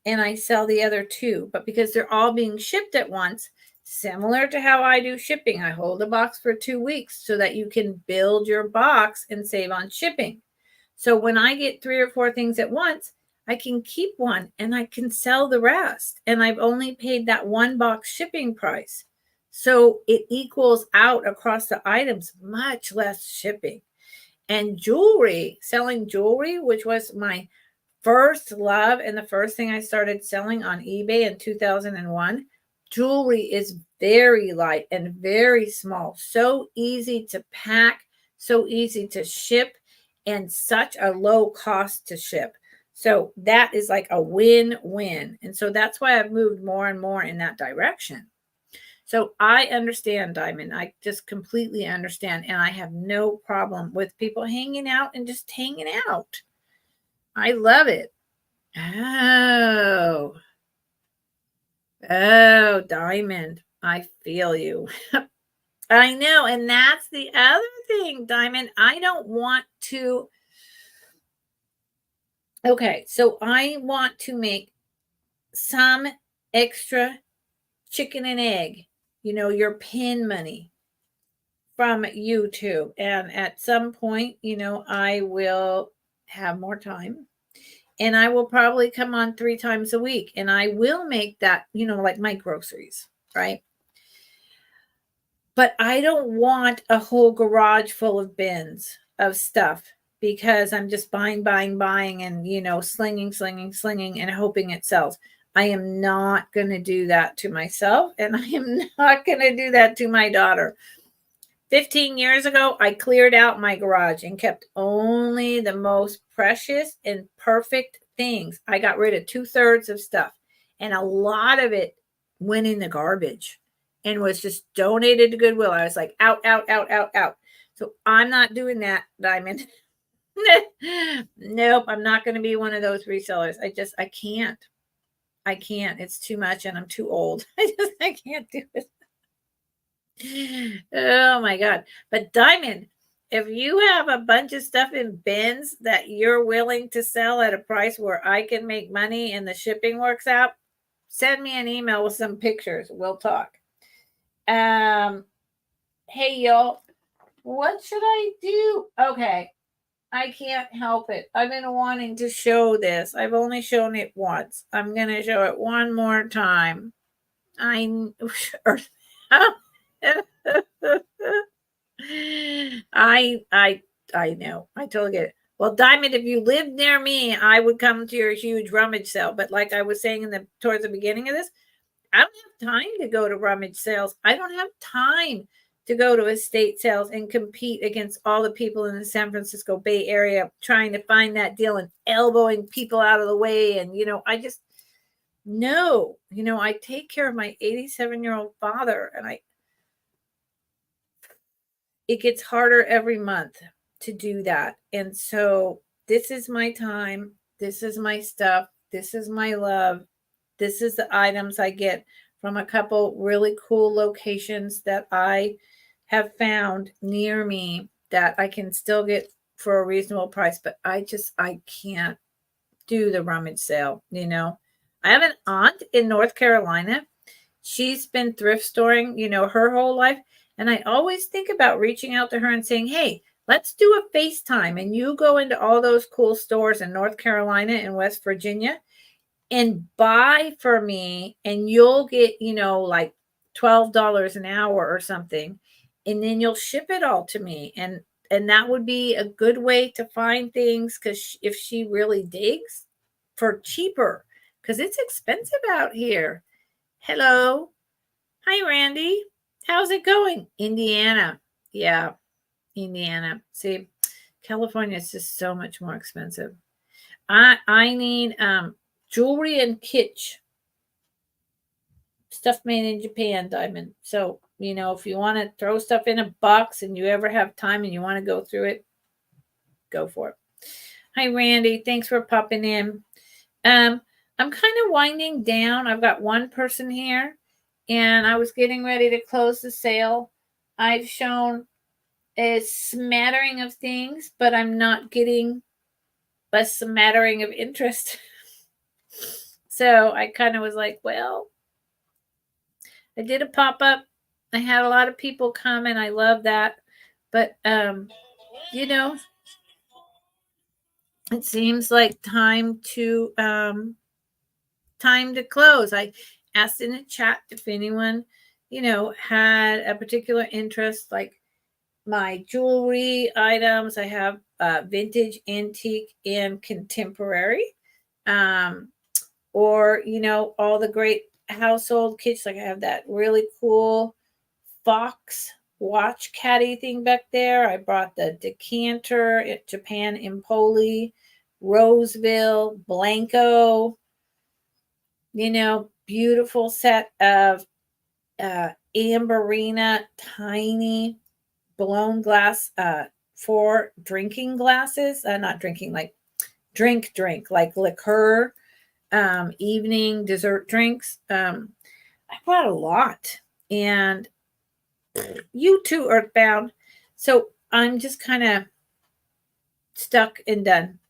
and I sell the other 2. But because they're all being shipped at once, similar to how I do shipping, I hold a box for 2 weeks so that you can build your box and save on shipping. So when I get 3 or 4 things at once, I can keep one and I can sell the rest. And I've only paid that 1 box shipping price. So it equals out across the items, much less shipping. And jewelry, selling jewelry, which was my first love and the first thing I started selling on eBay in 2001, jewelry is very light and very small, so easy to pack, so easy to ship, and such a low cost to ship. So that is like a win-win. And so that's why I've moved more and more in that direction. So I understand, Diamond. I just completely understand. And I have no problem with people hanging out and just hanging out. I love it. Oh, Diamond. I feel you. I know. And that's the other thing, Diamond. I don't want to. Okay. So I want to make some extra chicken and egg, your pin money from YouTube. And at some point, I will have more time. And I will probably come on 3 times a week. And I will make that, like my groceries, right? But I don't want a whole garage full of bins of stuff because I'm just buying, and, slinging, and hoping it sells. I am not going to do that to myself. And I am not going to do that to my daughter. 15 years ago, I cleared out my garage and kept only the most precious and perfect things. I got rid of 2/3 of stuff, and a lot of it went in the garbage and was just donated to Goodwill. I was like, out, out, out, out, out. So I'm not doing that, Diamond. Nope, I'm not going to be one of those resellers. I can't. I can't. It's too much, and I'm too old. I can't do it. Oh my God. But Diamond, if you have a bunch of stuff in bins that you're willing to sell at a price where I can make money and the shipping works out, send me an email with some pictures. We'll talk. Hey y'all, what should I do? Okay. I can't help it. I've been wanting to show this. I've only shown it once. I'm going to show it one more time. I know. I know. I totally get it. Well, Diamond, if you lived near me, I would come to your huge rummage sale. But like I was saying towards the beginning of this, I don't have time to go to rummage sales. I don't have time to go to estate sales and compete against all the people in the San Francisco Bay Area trying to find that deal and elbowing people out of the way. And, I just, no, I take care of my 87-year-old father, and it gets harder every month to do that. And so this is my time. This is my stuff. This is my love. This is the items I get from a couple really cool locations that I have found near me that I can still get for a reasonable price. But I can't do the rummage sale, I have an aunt in North Carolina. She's been thrift storing, her whole life. And I always think about reaching out to her and saying, hey, let's do a FaceTime. And you go into all those cool stores in North Carolina and West Virginia and buy for me. And you'll get, like $12 an hour or something. And then you'll ship it all to me. And that would be a good way to find things. Because if she really digs, for cheaper. Because it's expensive out here. Hello. Hi, Randy. How's it going? Indiana. Yeah, Indiana. See, California is just so much more expensive. I need jewelry and kitsch. Stuff made in Japan, Diamond. So You know, if you want to throw stuff in a box and you ever have time and you want to go through it, go for it. Hi, Randy. Thanks for popping in. I'm kind of winding down. I've got one person here, and I was getting ready to close the sale. I've shown a smattering of things, but I'm not getting a smattering of interest. So I kind of was like, well, I did a pop-up. I had a lot of people come, and I love that. But, you know, it seems like time to close. I asked in the chat if anyone, you know, had a particular interest, like my jewelry items. I have vintage, antique, and contemporary, or, you know, all the great household kits. Like I have that really cool Fox watch caddy thing back there. I brought the decanter at Japan Empoli, Roseville, Blenko, you know, beautiful set of Amberina tiny blown glass for drinking glasses. Not drinking, like drink, like liqueur, evening dessert drinks. I brought a lot, and you too, Earthbound. So I'm just kind of stuck and done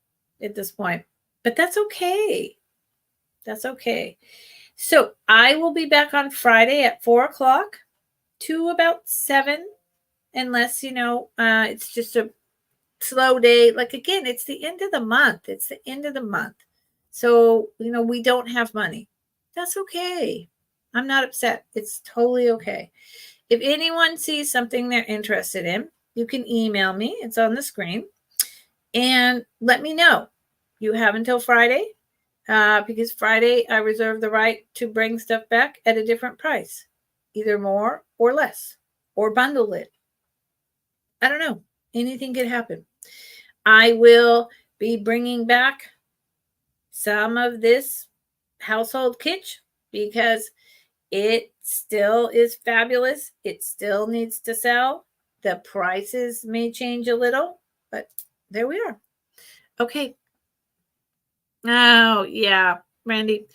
at this point, but that's okay. That's okay. So I will be back on Friday at 4:00 to about 7, unless, you know, it's just a slow day. Like, again, it's the end of the month. It's the end of the month. So, you know, we don't have money. That's okay. I'm not upset. It's totally okay. If anyone sees something they're interested in, you can email me. It's on the screen. And let me know. You have until Friday, because Friday I reserve the right to bring stuff back at a different price, either more or less, or bundle it. I don't know. Anything could happen. I will be bringing back some of this household kitsch because it still is fabulous. It still needs to sell. The prices may change a little, but there we are. Okay. Oh, yeah, Randy.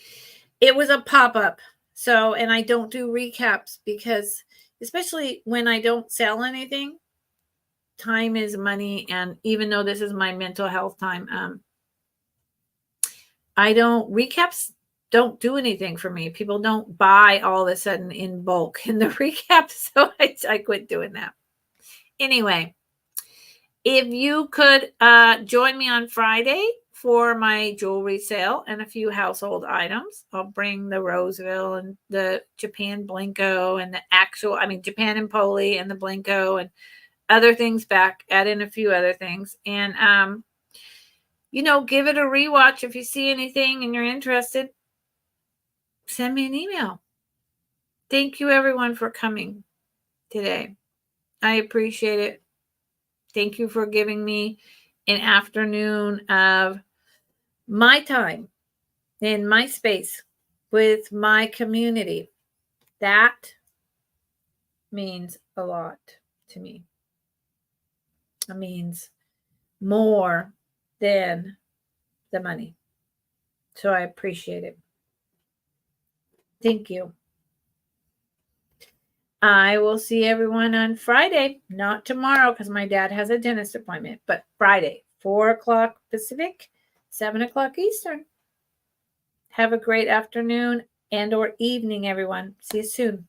It was a pop-up. So, and I don't do recaps because, especially when I don't sell anything, time is money. And even though this is my mental health time, I don't, recaps don't do anything for me. People don't buy all of a sudden in bulk in the recap. So I quit doing that. Anyway, if you could join me on Friday for my jewelry sale and a few household items. I'll bring the Roseville and the Japan Blenko and the actual, Japan Empoli and the Blenko and other things back, add in a few other things. And, you know, give it a rewatch. If you see anything and you're interested, send me an email. Thank you, everyone, for coming today. I appreciate it. Thank you for giving me an afternoon of my time in my space with my community. That means a lot to me. It means more than the money. So I appreciate it. Thank you. I will see everyone on Friday, not tomorrow because my dad has a dentist appointment, but Friday, 4:00 Pacific, 7:00 Eastern. Have a great afternoon and or evening, everyone. See you soon.